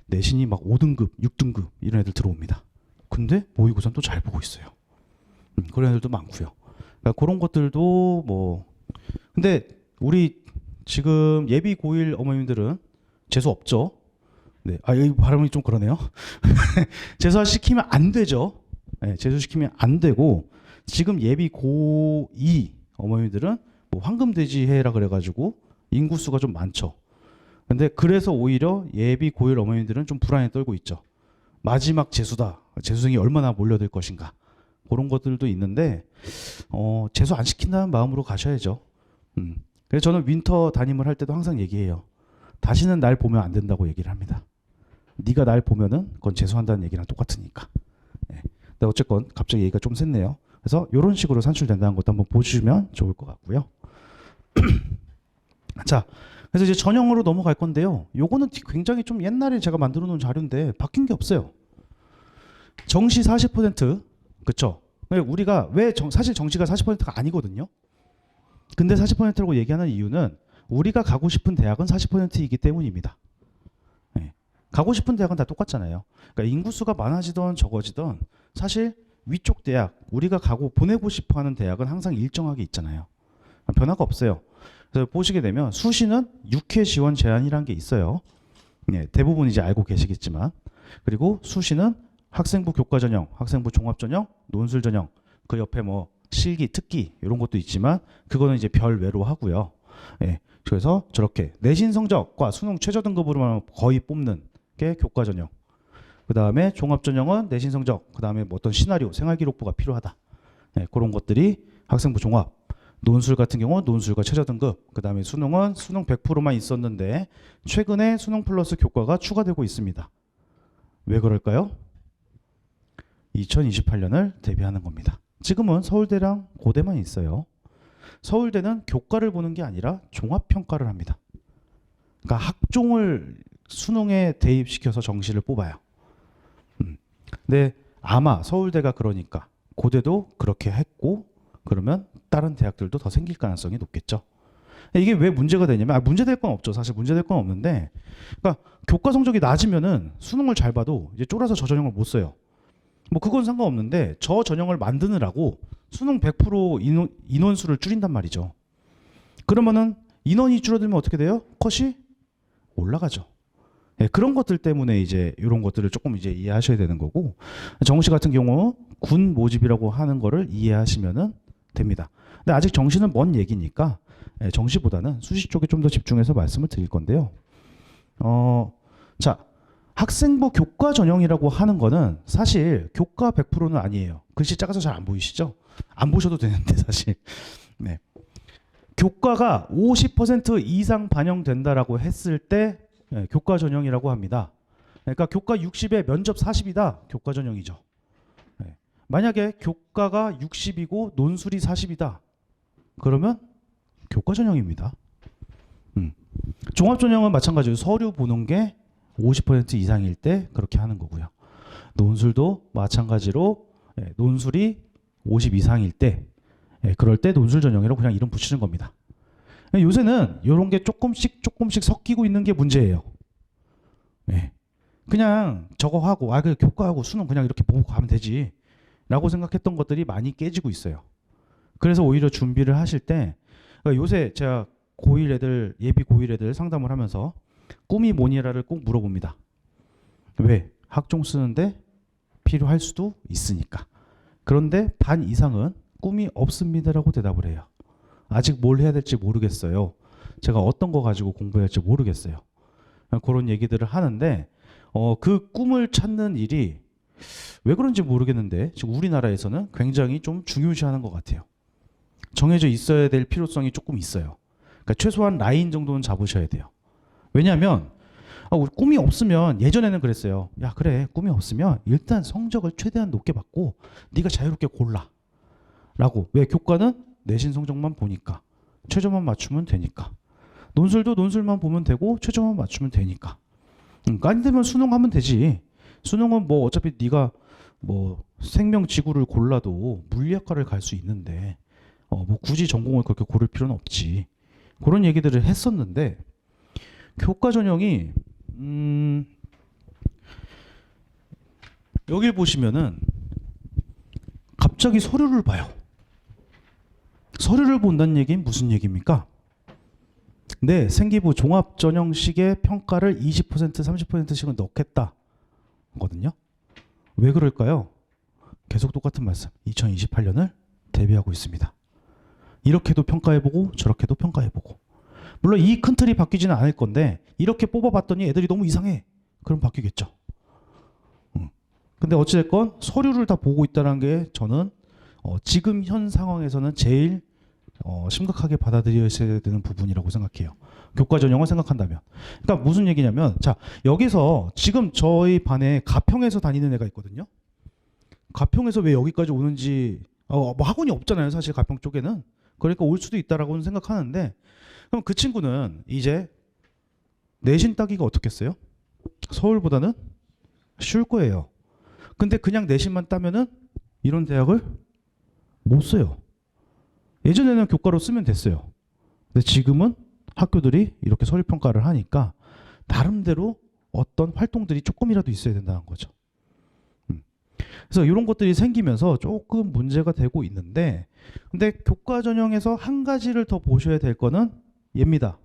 내신이 막 5등급, 6등급 이런 애들 들어옵니다. 근데 모의고사는 또 잘 보고 있어요. 그런 애들도 많고요. 그러니까 그런 것들도 뭐 근데 우리 지금 예비 고1 어머님들은 재수 없죠? 네, 이 발음이 좀 그러네요. 재수 시키면 안 되죠. 네, 재수 시키면 안 되고 지금 예비 고2 어머님들은 뭐 황금돼지 해라 그래가지고 인구수가 좀 많죠. 근데 그래서 오히려 예비 고1 어머님들은 좀 불안에 떨고 있죠. 마지막 재수다. 재수생이 얼마나 몰려들 것인가. 그런 것들도 있는데 재수 안 시킨다는 마음으로 가셔야죠. 그래서 저는 윈터 담임을 할 때도 항상 얘기해요. 다시는 날 보면 안 된다고 얘기를 합니다. 네가 날 보면은 그건 재수한다는 얘기랑 똑같으니까. 네. 근데 어쨌건 갑자기 얘기가 좀 샜네요. 그래서 이런 식으로 산출된다는 것도 한번 보시면 좋을 것 같고요. 자, 그래서 이제 전형으로 넘어갈 건데요. 요거는 굉장히 좀 옛날에 제가 만들어 놓은 자료인데 바뀐 게 없어요. 정시 40%, 그쵸? 우리가 사실 정시가 40%가 아니거든요. 근데 40%라고 얘기하는 이유는 우리가 가고 싶은 대학은 40%이기 때문입니다. 네. 가고 싶은 대학은 다 똑같잖아요. 그러니까 인구수가 많아지던 적어지던 사실 위쪽 대학, 우리가 가고 보내고 싶어하는 대학은 항상 일정하게 있잖아요. 변화가 없어요. 그래서 보시게 되면 수시는 6회 지원 제한이라는 게 있어요. 네, 대부분 이제 알고 계시겠지만. 그리고 수시는 학생부 교과 전형, 학생부 종합 전형, 논술 전형, 그 옆에 뭐 실기, 특기 이런 것도 있지만 그거는 이제 별외로 하고요. 예, 그래서 저렇게 내신 성적과 수능 최저 등급으로만 거의 뽑는 게 교과 전형. 그 다음에 종합 전형은 내신 성적, 그 다음에 뭐 어떤 시나리오, 생활기록부가 필요하다. 예, 그런 것들이 학생부 종합. 논술 같은 경우는 논술과 최저 등급. 그 다음에 수능은 수능 100%만 있었는데 최근에 수능 플러스 교과가 추가되고 있습니다. 왜 그럴까요? 2028년을 대비하는 겁니다. 지금은 서울대랑 고대만 있어요. 서울대는 교과를 보는 게 아니라 종합평가를 합니다. 그러니까 학종을 수능에 대입시켜서 정시를 뽑아요. 근데 아마 서울대가 그러니까 고대도 그렇게 했고 그러면 다른 대학들도 더 생길 가능성이 높겠죠. 이게 왜 문제가 되냐면 문제될 건 없죠. 사실 문제될 건 없는데 그러니까 교과 성적이 낮으면은 수능을 잘 봐도 이제 쫄아서 저 전형을 못 써요. 뭐 그건 상관없는데 저 전형을 만드느라고 수능 100% 인원수를 줄인단 말이죠. 그러면은 인원이 줄어들면 어떻게 돼요? 컷이 올라가죠. 네, 그런 것들 때문에 이제 이런 것들을 조금 이제 이해하셔야 되는 거고 정시 같은 경우 군 모집이라고 하는 거를 이해하시면은 됩니다. 근데 아직 정시는 먼 얘기니까 정시보다는 수시 쪽에 좀 더 집중해서 말씀을 드릴 건데요. 자. 학생부 교과 전형이라고 하는 거는 사실 교과 100%는 아니에요. 글씨 작아서 잘 안 보이시죠? 안 보셔도 되는데 사실. 네. 교과가 50% 이상 반영된다라고 했을 때 교과 전형이라고 합니다. 그러니까 교과 60에 면접 40이다. 교과 전형이죠. 네. 만약에 교과가 60이고 논술이 40이다. 그러면 교과 전형입니다. 종합 전형은 마찬가지로 서류 보는 게 50% 이상일 때 그렇게 하는 거고요. 논술도 마찬가지로 논술이 50 이상일 때 그럴 때 논술 전형이라고 그냥 이름 붙이는 겁니다. 요새는 이런 게 조금씩 섞이고 있는 게 문제예요. 그냥 저거 하고 그 교과하고 수능 그냥 이렇게 보고 가면 되지 라고 생각했던 것들이 많이 깨지고 있어요. 그래서 오히려 준비를 하실 때 그러니까 요새 제가 고1 애들 예비 고1 애들 상담을 하면서 꿈이 뭐니라를 꼭 물어봅니다. 왜? 학종 쓰는데 필요할 수도 있으니까. 그런데 반 이상은 꿈이 없습니다라고 대답을 해요. 아직 뭘 해야 될지 모르겠어요. 제가 어떤 거 가지고 공부해야 할지 모르겠어요. 그런 얘기들을 하는데 그 꿈을 찾는 일이 왜 그런지 모르겠는데 지금 우리나라에서는 굉장히 좀 중요시하는 것 같아요. 정해져 있어야 될 필요성이 조금 있어요. 그러니까 최소한 라인 정도는 잡으셔야 돼요. 왜냐하면 꿈이 없으면 예전에는 그랬어요. 야 그래 꿈이 없으면 일단 성적을 최대한 높게 받고 네가 자유롭게 골라 라고. 왜? 교과는 내신 성적만 보니까 최저만 맞추면 되니까. 논술도 논술만 보면 되고 최저만 맞추면 되니까. 안 되면 수능하면 되지. 수능은 뭐 어차피 네가 뭐 생명지구를 골라도 물리학과를 갈 수 있는데 뭐 굳이 전공을 그렇게 고를 필요는 없지. 그런 얘기들을 했었는데 교과 전형이 여길 보시면은 갑자기 서류를 봐요. 서류를 본다는 얘기는 무슨 얘기입니까? 네, 생기부 종합 전형식의 평가를 20% 30%씩은 넣겠다 거든요. 왜 그럴까요? 계속 똑같은 말씀. 2028년을 대비하고 있습니다. 이렇게도 평가해보고 저렇게도 평가해보고. 물론 이 큰 틀이 바뀌지는 않을 건데 이렇게 뽑아봤더니 애들이 너무 이상해. 그럼 바뀌겠죠. 근데 어찌됐건 서류를 다 보고 있다는 게 저는 지금 현 상황에서는 제일 심각하게 받아들여야 되는 부분이라고 생각해요. 교과 전형을 생각한다면. 그러니까 무슨 얘기냐면, 자, 여기서 지금 저희 반에 가평에서 다니는 애가 있거든요. 가평에서 왜 여기까지 오는지, 뭐 학원이 없잖아요, 사실 가평 쪽에는. 그러니까 올 수도 있다라고는 생각하는데, 그럼 그 친구는 이제 내신 따기가 어떻겠어요? 서울보다는 쉬울 거예요. 근데 그냥 내신만 따면은 이런 대학을 못 써요. 예전에는 교과로 쓰면 됐어요. 근데 지금은 학교들이 이렇게 서류 평가를 하니까 나름대로 어떤 활동들이 조금이라도 있어야 된다는 거죠. 그래서 이런 것들이 생기면서 조금 문제가 되고 있는데, 근데 교과 전형에서 한 가지를 더 보셔야 될 거는 얘입니다.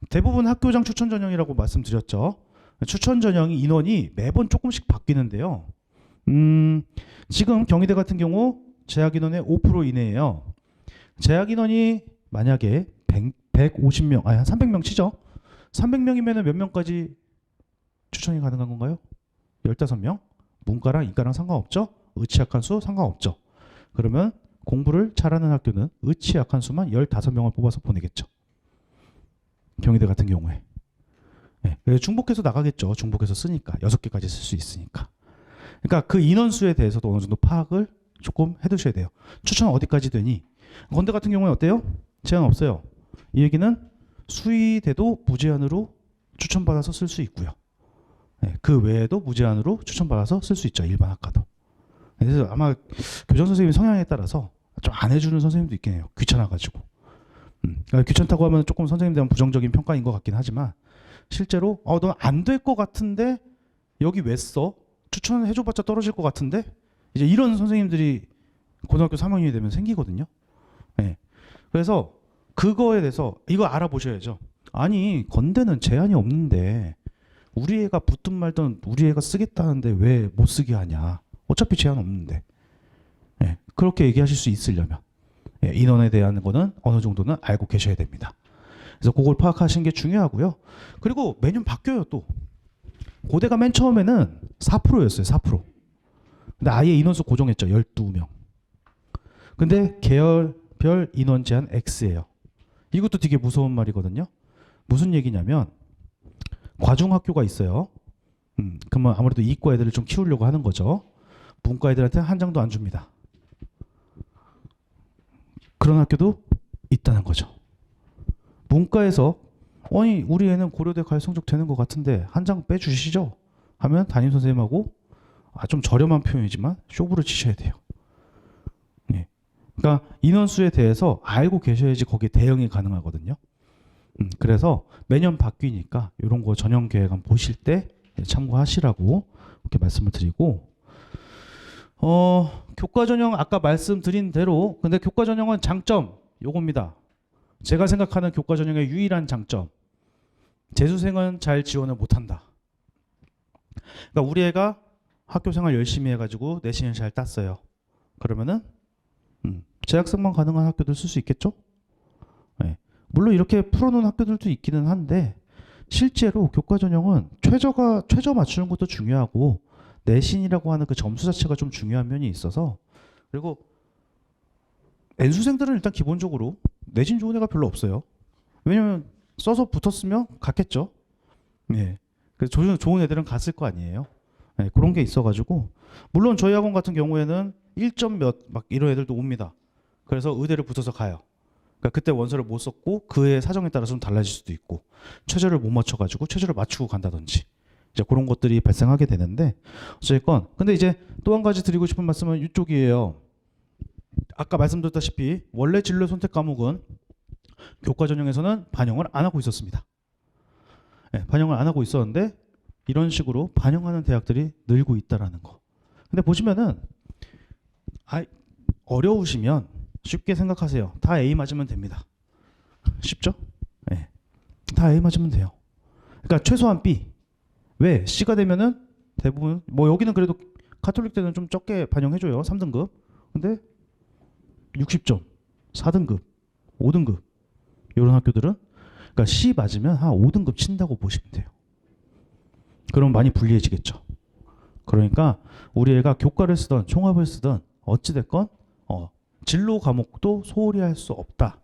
대부분 학교장 추천 전형이라고 말씀드렸죠. 추천 전형이 인원이 매번 조금씩 바뀌는데요. 지금 경희대 같은 경우 재학 인원의 5% 이내예요. 재학 인원이 만약에 150명, 아니 한 300명 치죠. 300명이면 몇 명까지 추천이 가능한 건가요? 15명? 문과랑 이과랑 상관없죠? 의치약한 수 상관없죠. 그러면 공부를 잘하는 학교는 의치약한 수만 15명을 뽑아서 보내겠죠. 경희대 같은 경우에. 네, 중복해서 나가겠죠. 중복해서 쓰니까. 6개까지 쓸 수 있으니까. 그러니까 그 인원수에 대해서도 어느 정도 파악을 조금 해두셔야 돼요. 추천 어디까지 되니? 건대 같은 경우에 어때요? 제한 없어요. 이 얘기는 수의대도 무제한으로 추천받아서 쓸 수 있고요. 네, 그 외에도 무제한으로 추천받아서 쓸 수 있죠. 일반 학과도. 그래서 아마 교장 선생님 성향에 따라서 좀 안 해주는 선생님도 있긴 해요. 귀찮아가지고. 그러니까 귀찮다고 하면 조금 선생님에 대한 부정적인 평가인 것 같긴 하지만 실제로 너 안 될 것 같은데 여기 왜 써? 추천해줘봤자 떨어질 것 같은데? 이제 이런 선생님들이 고등학교 3학년이 되면 생기거든요. 네. 그래서 그거에 대해서 이거 알아보셔야죠. 아니 건대는 제한이 없는데 우리 애가 붙든 말든 우리 애가 쓰겠다는데 왜 못 쓰게 하냐. 어차피 제한 없는데. 네. 그렇게 얘기하실 수 있으려면 인원에 대한 거는 어느 정도는 알고 계셔야 됩니다. 그래서 그걸 파악하시는 게 중요하고요. 그리고 매년 바뀌어요 또. 고대가 맨 처음에는 4%였어요. 4%. 근데 아예 인원수 고정했죠. 12명. 근데 계열별 인원 제한 X예요. 이것도 되게 무서운 말이거든요. 무슨 얘기냐면 과중학교가 있어요. 그러면 아무래도 이과 애들을 좀 키우려고 하는 거죠. 문과 애들한테 한 장도 안 줍니다. 그런 학교도 있다는 거죠. 문과에서 아니 우리 애는 고려대 갈 성적 되는 것 같은데 한 장 빼주시죠 하면 담임 선생님하고 좀 저렴한 표현이지만 쇼부를 치셔야 돼요. 예. 그러니까 인원수에 대해서 알고 계셔야지 거기에 대응이 가능하거든요. 그래서 매년 바뀌니까 이런 거 전형 계획 한번 보실 때 참고하시라고 이렇게 말씀을 드리고, 교과 전형 아까 말씀드린 대로 근데 교과 전형은 장점 요겁니다. 제가 생각하는 교과 전형의 유일한 장점, 재수생은 잘 지원을 못한다. 그러니까 우리 애가 학교 생활 열심히 해가지고 내신을 잘 땄어요. 그러면은 재학생만 가능한 학교들 쓸 수 있겠죠? 네. 물론 이렇게 풀어놓은 학교들도 있기는 한데 실제로 교과 전형은 최저 맞추는 것도 중요하고 내신이라고 하는 그 점수 자체가 좀 중요한 면이 있어서, 그리고 N수생들은 일단 기본적으로 내신 좋은 애가 별로 없어요. 왜냐면 써서 붙었으면 갔겠죠. 네. 그래서 좋은 애들은 갔을 거 아니에요. 네, 그런 게 있어가지고 물론 저희 학원 같은 경우에는 1점 몇 막 이런 애들도 옵니다. 그래서 의대를 붙어서 가요. 그러니까 그때 원서를 못 썼고 그의 사정에 따라서 좀 달라질 수도 있고 최저를 못 맞춰가지고 최저를 맞추고 간다든지 이제 그런 것들이 발생하게 되는데, 어쨌건 근데 이제 또 한 가지 드리고 싶은 말씀은 이쪽이에요. 아까 말씀드렸다시피 원래 진로 선택 과목은 교과 전형에서는 반영을 안 하고 있었습니다. 네, 반영을 안 하고 있었는데 이런 식으로 반영하는 대학들이 늘고 있다라는 거. 근데 보시면은 어려우시면 쉽게 생각하세요. 다 A 맞으면 됩니다. 쉽죠? 네. 다 A 맞으면 돼요. 그러니까 최소한 B. 왜? C가 되면은 대부분 뭐 여기는 그래도 가톨릭 때는 좀 적게 반영해줘요. 3등급. 근데 60점, 4등급, 5등급 이런 학교들은 그러니까 C 맞으면 한 5등급 친다고 보시면 돼요. 그럼 많이 불리해지겠죠. 그러니까 우리 애가 교과를 쓰던 총합을 쓰던 어찌됐건 진로 과목도 소홀히 할 수 없다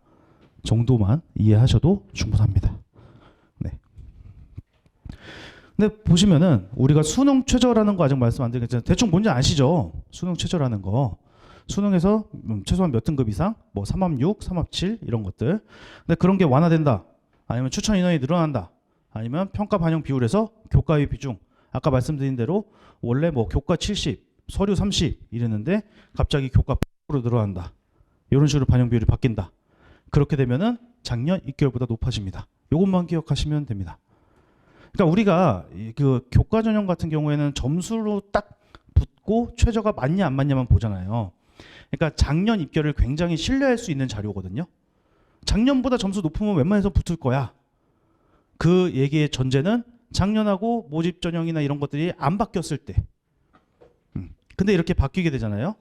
정도만 이해하셔도 충분합니다. 네. 근데 보시면은 우리가 수능 최저라는 거 아직 말씀 안 드렸잖아요. 대충 뭔지 아시죠? 수능 최저라는 거. 수능에서 최소한 몇 등급 이상, 뭐 3합 6, 3합 7 이런 것들. 근데 그런 게 완화된다. 아니면 추천 인원이 늘어난다. 아니면 평가 반영 비율에서 교과의 비중. 아까 말씀드린 대로 원래 뭐 교과 70, 서류 30 이랬는데 갑자기 교과 100% 늘어난다. 이런 식으로 반영 비율이 바뀐다. 그렇게 되면은 작년 입결보다 높아집니다. 이것만 기억하시면 됩니다. 그러니까 우리가 그 교과 전형 같은 경우에는 점수로 딱 붙고 최저가 맞냐 안 맞냐만 보잖아요. 그러니까 작년 입결을 굉장히 신뢰할 수 있는 자료거든요. 작년보다 점수 높으면 웬만해서 붙을 거야. 그 얘기의 전제는 작년하고 모집 전형이나 이런 것들이 안 바뀌었을 때. 근데 이렇게 바뀌게 되잖아요.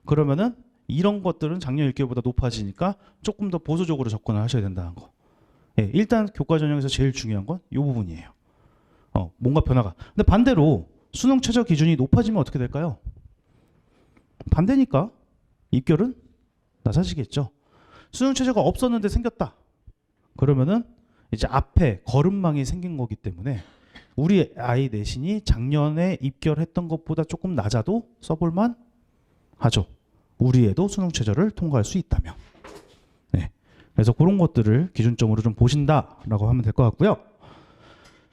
그러면은 이런 것들은 작년 입결보다 높아지니까 조금 더 보수적으로 접근을 하셔야 된다는 거. 예, 일단 교과 전형에서 제일 중요한 건 이 부분이에요. 뭔가 변화가. 근데 반대로 수능 최저 기준이 높아지면 어떻게 될까요? 반대니까 입결은 낮아지겠죠. 수능 최저가 없었는데 생겼다. 그러면은 이제 앞에 거름망이 생긴 거기 때문에 우리 아이 내신이 작년에 입결했던 것보다 조금 낮아도 써볼만 하죠. 우리 애도 수능 최저를 통과할 수 있다면. 네. 그래서 그런 것들을 기준점으로 좀 보신다라고 하면 될 것 같고요.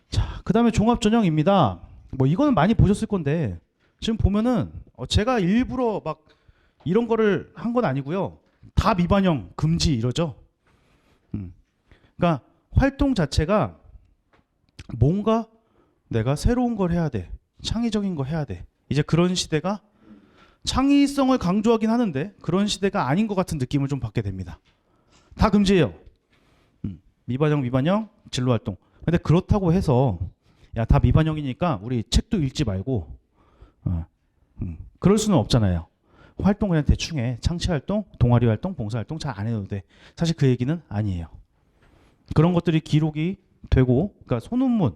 자, 그 다음에 종합전형입니다. 뭐 이거는 많이 보셨을 건데 지금 보면은 제가 일부러 막 이런 거를 한 건 아니고요. 다 미반영 금지 이러죠. 그러니까 활동 자체가 뭔가 내가 새로운 걸 해야 돼. 창의적인 거 해야 돼. 이제 그런 시대가 창의성을 강조하긴 하는데 그런 시대가 아닌 것 같은 느낌을 좀 받게 됩니다. 다 금지예요. 미반영, 진로활동. 근데 그렇다고 해서 야, 다 미반영이니까 우리 책도 읽지 말고 그럴 수는 없잖아요. 활동 그냥 대충 해. 창치활동, 동아리활동, 봉사활동 잘 안 해도 돼. 사실 그 얘기는 아니에요. 그런 것들이 기록이 되고 그러니까 소논문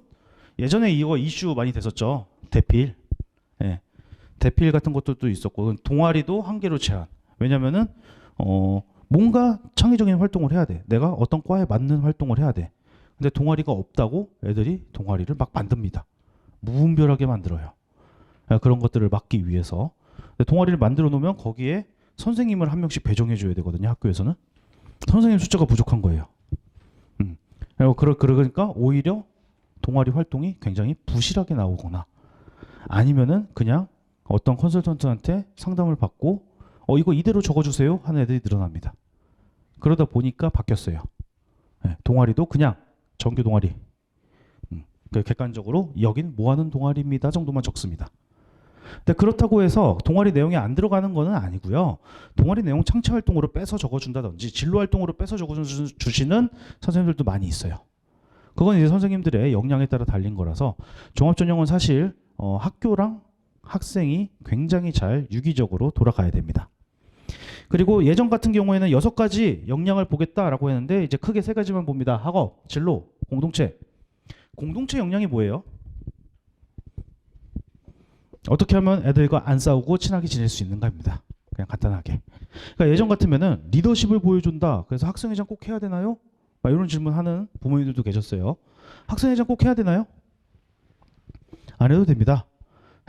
예전에 이거 이슈 많이 됐었죠. 대필. 예. 대필 같은 것들도 있었고 동아리도 한계로 제한. 왜냐면은 뭔가 창의적인 활동을 해야 돼. 내가 어떤 과에 맞는 활동을 해야 돼. 근데 동아리가 없다고 애들이 동아리를 막 만듭니다. 무분별하게 만들어요. 그런 것들을 막기 위해서. 근데 동아리를 만들어 놓으면 거기에 선생님을 한 명씩 배정해 줘야 되거든요. 학교에서는. 선생님 숫자가 부족한 거예요. 그러니까 오히려 동아리 활동이 굉장히 부실하게 나오거나 아니면은 그냥 어떤 컨설턴트한테 상담을 받고 이거 이대로 적어주세요 하는 애들이 늘어납니다. 그러다 보니까 바뀌었어요. 네, 동아리도 그냥 정규 동아리 객관적으로 여긴 뭐하는 동아리입니다 정도만 적습니다. 근데 그렇다고 해서 동아리 내용이 안 들어가는 거는 아니고요. 동아리 내용 창체 활동으로 뺏어 적어준다든지 진로 활동으로 뺏어 적어주시는 선생님들도 많이 있어요. 그건 이제 선생님들의 역량에 따라 달린 거라서 종합전형은 사실 학교랑 학생이 굉장히 잘 유기적으로 돌아가야 됩니다. 그리고 예전 같은 경우에는 6가지 역량을 보겠다라고 했는데 이제 크게 3가지만 봅니다. 학업, 진로, 공동체. 공동체 역량이 뭐예요? 어떻게 하면 애들과 안 싸우고 친하게 지낼 수 있는가입니다. 그냥 간단하게. 그러니까 예전 같으면은 리더십을 보여준다. 그래서 학생회장 꼭 해야 되나요? 이런 질문하는 부모님들도 계셨어요. 학생회장 꼭 해야 되나요? 안 해도 됩니다.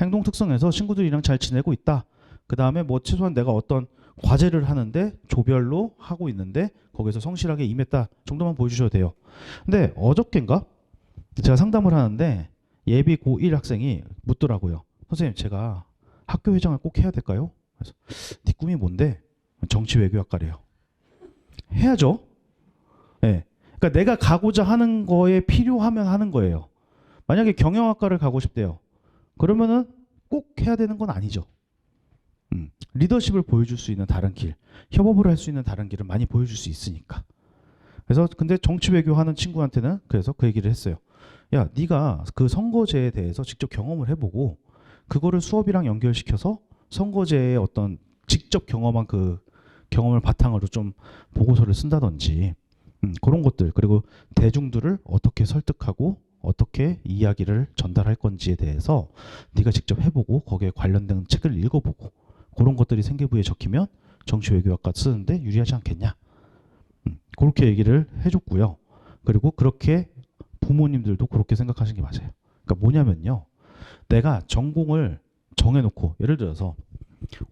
행동 특성에서 친구들이랑 잘 지내고 있다. 그 다음에 뭐 최소한 내가 어떤 과제를 하는데 조별로 하고 있는데 거기서 성실하게 임했다 정도만 보여주셔도 돼요. 근데 어저께인가 제가 상담을 하는데 예비 고1 학생이 묻더라고요. 선생님 제가 학교 회장을 꼭 해야 될까요? 그래서 네 꿈이 뭔데? 정치외교학과래요. 해야죠. 네. 그러니까 내가 가고자 하는 거에 필요하면 하는 거예요. 만약에 경영학과를 가고 싶대요. 그러면은 꼭 해야 되는 건 아니죠. 리더십을 보여줄 수 있는 다른 길, 협업을 할 수 있는 다른 길을 많이 보여줄 수 있으니까. 그래서 근데 정치 외교 하는 친구한테는 그래서 그 얘기를 했어요. 야, 네가 그 선거제에 대해서 직접 경험을 해보고 그거를 수업이랑 연결시켜서 선거제의 어떤 직접 경험한 그 경험을 바탕으로 좀 보고서를 쓴다든지 그런 것들, 그리고 대중들을 어떻게 설득하고 어떻게 이야기를 전달할 건지에 대해서 네가 직접 해보고 거기에 관련된 책을 읽어보고 그런 것들이 생계부에 적히면 정치 외교학과 쓰는데 유리하지 않겠냐. 그렇게 얘기를 해줬고요. 그리고 그렇게 부모님들도 그렇게 생각하시는 게 맞아요. 그러니까 뭐냐면요. 내가 전공을 정해놓고 예를 들어서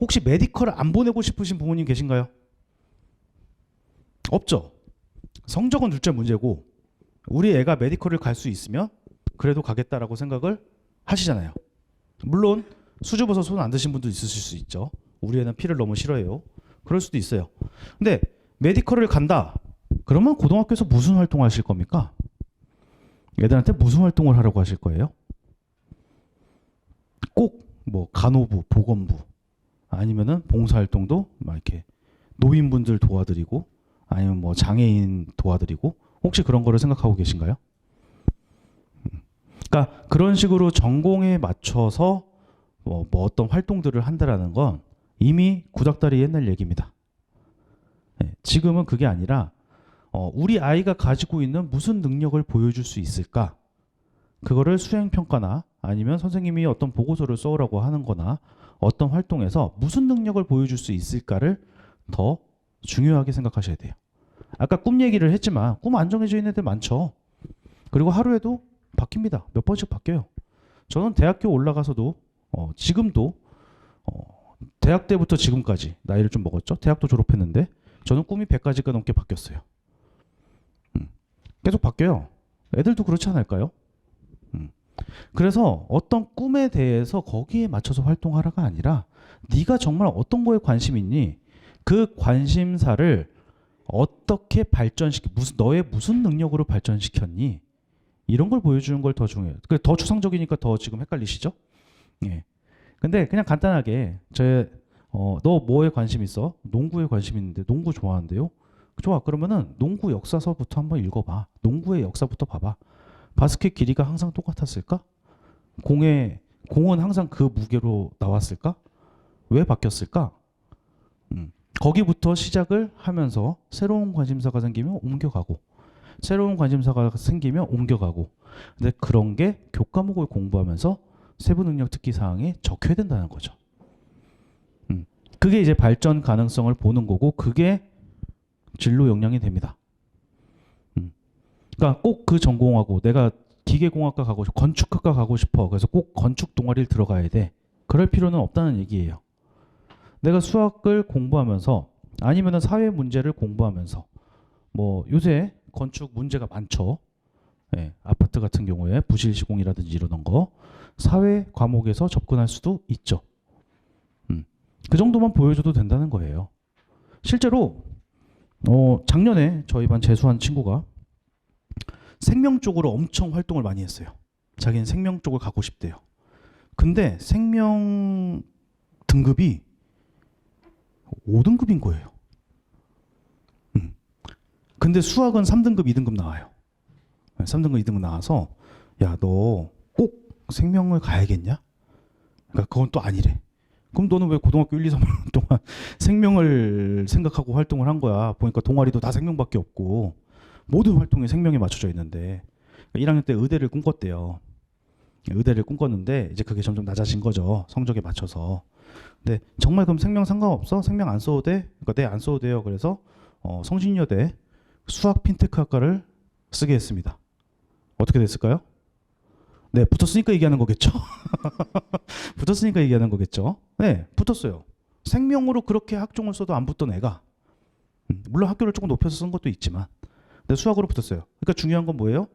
혹시 메디컬을 안 보내고 싶으신 부모님 계신가요? 없죠. 성적은 둘째 문제고 우리 애가 메디컬을 갈 수 있으면 그래도 가겠다라고 생각을 하시잖아요. 물론 수줍어서 손 안 드신 분도 있으실 수 있죠. 우리 애는 피를 너무 싫어해요. 그럴 수도 있어요. 근데 메디컬을 간다. 그러면 고등학교에서 무슨 활동을 하실 겁니까? 애들한테 무슨 활동을 하라고 하실 거예요? 꼭 뭐 간호부, 보건부 아니면은 봉사활동도 막 이렇게 노인분들 도와드리고 아니면 뭐 장애인 도와드리고 혹시 그런 거를 생각하고 계신가요? 그러니까 그런 식으로 전공에 맞춰서 뭐 어떤 활동들을 한다라는 건 이미 구닥다리 옛날 얘기입니다. 네, 지금은 그게 아니라 우리 아이가 가지고 있는 무슨 능력을 보여줄 수 있을까? 그거를 수행평가나 아니면 선생님이 어떤 보고서를 써오라고 하는 거나 어떤 활동에서 무슨 능력을 보여줄 수 있을까를 더 중요하게 생각하셔야 돼요. 아까 꿈 얘기를 했지만 꿈 안 정해져 있는 애들 많죠. 그리고 하루에도 바뀝니다. 몇 번씩 바뀌어요. 저는 대학교 올라가서도 지금도 대학 때부터 지금까지 나이를 좀 먹었죠. 대학도 졸업했는데 저는 꿈이 100가지가 넘게 바뀌었어요. 계속 바뀌어요. 애들도 그렇지 않을까요? 그래서 어떤 꿈에 대해서 거기에 맞춰서 활동하라가 아니라 네가 정말 어떤 거에 관심 있니? 그 관심사를 어떻게 발전시키 너의 무슨 능력으로 발전시켰니? 이런 걸 보여주는 걸 더 중요해요. 더 추상적이니까 더 지금 헷갈리시죠? 예. 근데 그냥 간단하게 너 뭐에 관심 있어? 농구에 관심 있는데 농구 좋아하는데요? 좋아. 그러면은 농구 역사서부터 한번 읽어봐. 농구의 역사부터 봐봐. 바스켓 길이가 항상 똑같았을까? 공은 항상 그 무게로 나왔을까? 왜 바뀌었을까? 거기부터 시작을 하면서 새로운 관심사가 생기면 옮겨가고 새로운 관심사가 생기면 옮겨가고 근데 그런 게 교과목을 공부하면서 세부 능력 특기 사항에 적혀야 된다는 거죠. 그게 이제 발전 가능성을 보는 거고 그게 진로 역량이 됩니다. 그러니까 꼭 그 전공하고 내가 기계공학과 가고 싶어, 건축학과 가고 싶어. 그래서 꼭 건축 동아리를 들어가야 돼. 그럴 필요는 없다는 얘기예요. 내가 수학을 공부하면서 아니면은 사회 문제를 공부하면서 뭐 요새 건축 문제가 많죠. 예, 아파트 같은 경우에 부실 시공이라든지 이러는 거 사회 과목에서 접근할 수도 있죠. 그 정도만 보여줘도 된다는 거예요. 실제로 작년에 저희 반 재수한 친구가 생명 쪽으로 엄청 활동을 많이 했어요. 자기는 생명 쪽을 가고 싶대요. 근데 생명 등급이 5등급인 거예요. 근데 수학은 3등급, 2등급 나와요. 3등급, 2등급 나와서 야, 너 꼭 생명을 가야겠냐? 그러니까 그건 또 아니래. 그럼 너는 왜 고등학교 1, 2, 3년 동안 생명을 생각하고 활동을 한 거야? 보니까 동아리도 다 생명밖에 없고 모든 활동에 생명에 맞춰져 있는데 1학년 때 의대를 꿈꿨대요. 의대를 꿈꿨는데 이제 그게 점점 낮아진 거죠. 성적에 맞춰서. 근데 정말 그럼 생명 상관없어? 생명 안 써도 돼? 그러니까 네, 안 써도 돼요. 그래서 성신여대 수학 핀테크 학과를 쓰게 했습니다. 어떻게 됐을까요? 네, 붙었으니까 얘기하는 거겠죠? 붙었으니까 얘기하는 거겠죠? 네, 붙었어요. 생명으로 그렇게 학종을 써도 안 붙던 애가 물론 학교를 조금 높여서 쓴 것도 있지만 근데 수학으로 붙었어요. 그러니까 중요한 건 뭐예요?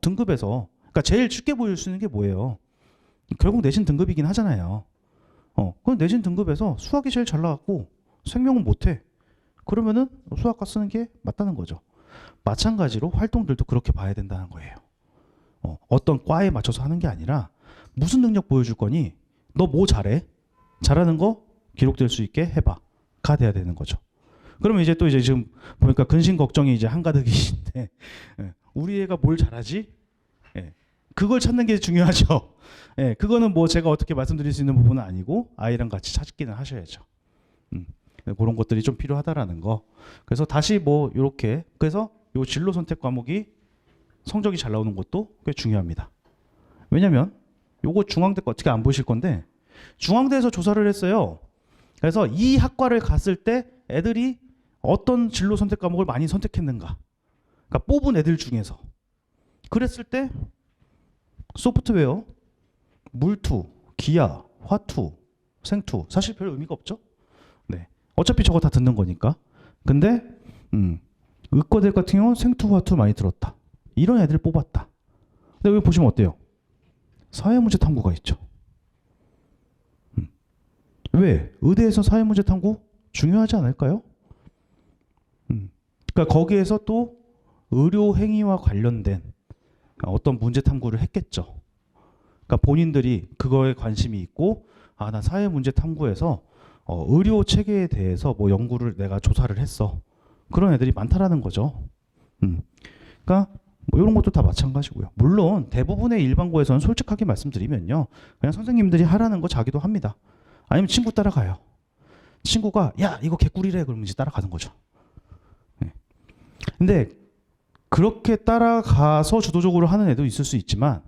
등급에서 그러니까 제일 쉽게 보일 수 있는 게 뭐예요? 결국 내신 등급이긴 하잖아요. 그럼 내신 등급에서 수학이 제일 잘 나왔고 생명은 못해. 그러면은 수학과 쓰는 게 맞다는 거죠. 마찬가지로 활동들도 그렇게 봐야 된다는 거예요. 어떤 과에 맞춰서 하는 게 아니라 무슨 능력 보여줄 거니? 너 뭐 잘해? 잘하는 거 기록될 수 있게 해봐. 가 돼야 되는 거죠. 그러면 이제 또 이제 지금 보니까 근심 걱정이 이제 한가득이신데 우리 애가 뭘 잘하지? 그걸 찾는 게 중요하죠. 그거는 뭐 제가 어떻게 말씀드릴 수 있는 부분은 아니고 아이랑 같이 찾기는 하셔야죠. 그런 것들이 좀 필요하다라는 거. 그래서 다시 뭐 이렇게 그래서 요 진로 선택 과목이 성적이 잘 나오는 것도 꽤 중요합니다. 왜냐면 요거 중앙대 거 어떻게 안 보실 건데 중앙대에서 조사를 했어요. 그래서 이 학과를 갔을 때 애들이 어떤 진로 선택 과목을 많이 선택했는가. 그러니까 뽑은 애들 중에서. 그랬을 때 소프트웨어, 물투, 기아, 화투, 생투 사실 별 의미가 없죠. 네. 어차피 저거 다 듣는 거니까. 근데 의과대 같은 경우는 생투, 화투 많이 들었다. 이런 애들을 뽑았다. 근데 여기 보시면 어때요? 사회문제 탐구가 있죠. 왜? 의대에서 사회문제 탐구 중요하지 않을까요? 그러니까 거기에서 또 의료 행위와 관련된 어떤 문제 탐구를 했겠죠. 그러니까 본인들이 그거에 관심이 있고 나 사회문제 탐구에서 의료 체계에 대해서 뭐 연구를 내가 조사를 했어. 그런 애들이 많다라는 거죠. 그러니까 뭐 이런 것도 다 마찬가지고요. 물론 대부분의 일반고에서는 솔직하게 말씀드리면요. 그냥 선생님들이 하라는 거 자기도 합니다. 아니면 친구 따라가요. 친구가 야 이거 개꿀이래 그러면 이제 따라가는 거죠. 근데 그렇게 따라가서 주도적으로 하는 애도 있을 수 있지만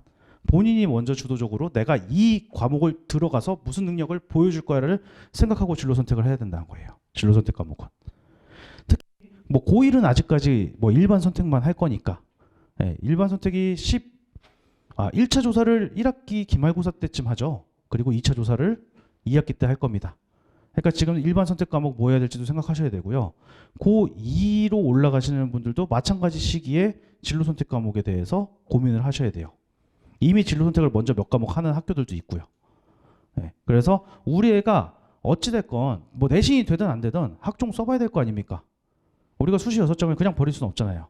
본인이 먼저 주도적으로 내가 이 과목을 들어가서 무슨 능력을 보여줄 거야를 생각하고 진로 선택을 해야 된다는 거예요. 진로 선택 과목은. 특히 뭐 고1은 아직까지 뭐 일반 선택만 할 거니까 일반 선택이 1차 조사를 1학기 기말고사 때쯤 하죠. 그리고 2차 조사를 2학기 때 할 겁니다. 그러니까 지금 일반 선택 과목 뭐 해야 될지도 생각하셔야 되고요. 고2로 올라가시는 분들도 마찬가지 시기에 진로 선택 과목에 대해서 고민을 하셔야 돼요. 이미 진로 선택을 먼저 몇 과목 하는 학교들도 있고요. 그래서 우리 애가 어찌됐건 뭐 내신이 되든 안 되든 학종 써봐야 될 거 아닙니까? 우리가 수시 6점을 그냥 버릴 수는 없잖아요.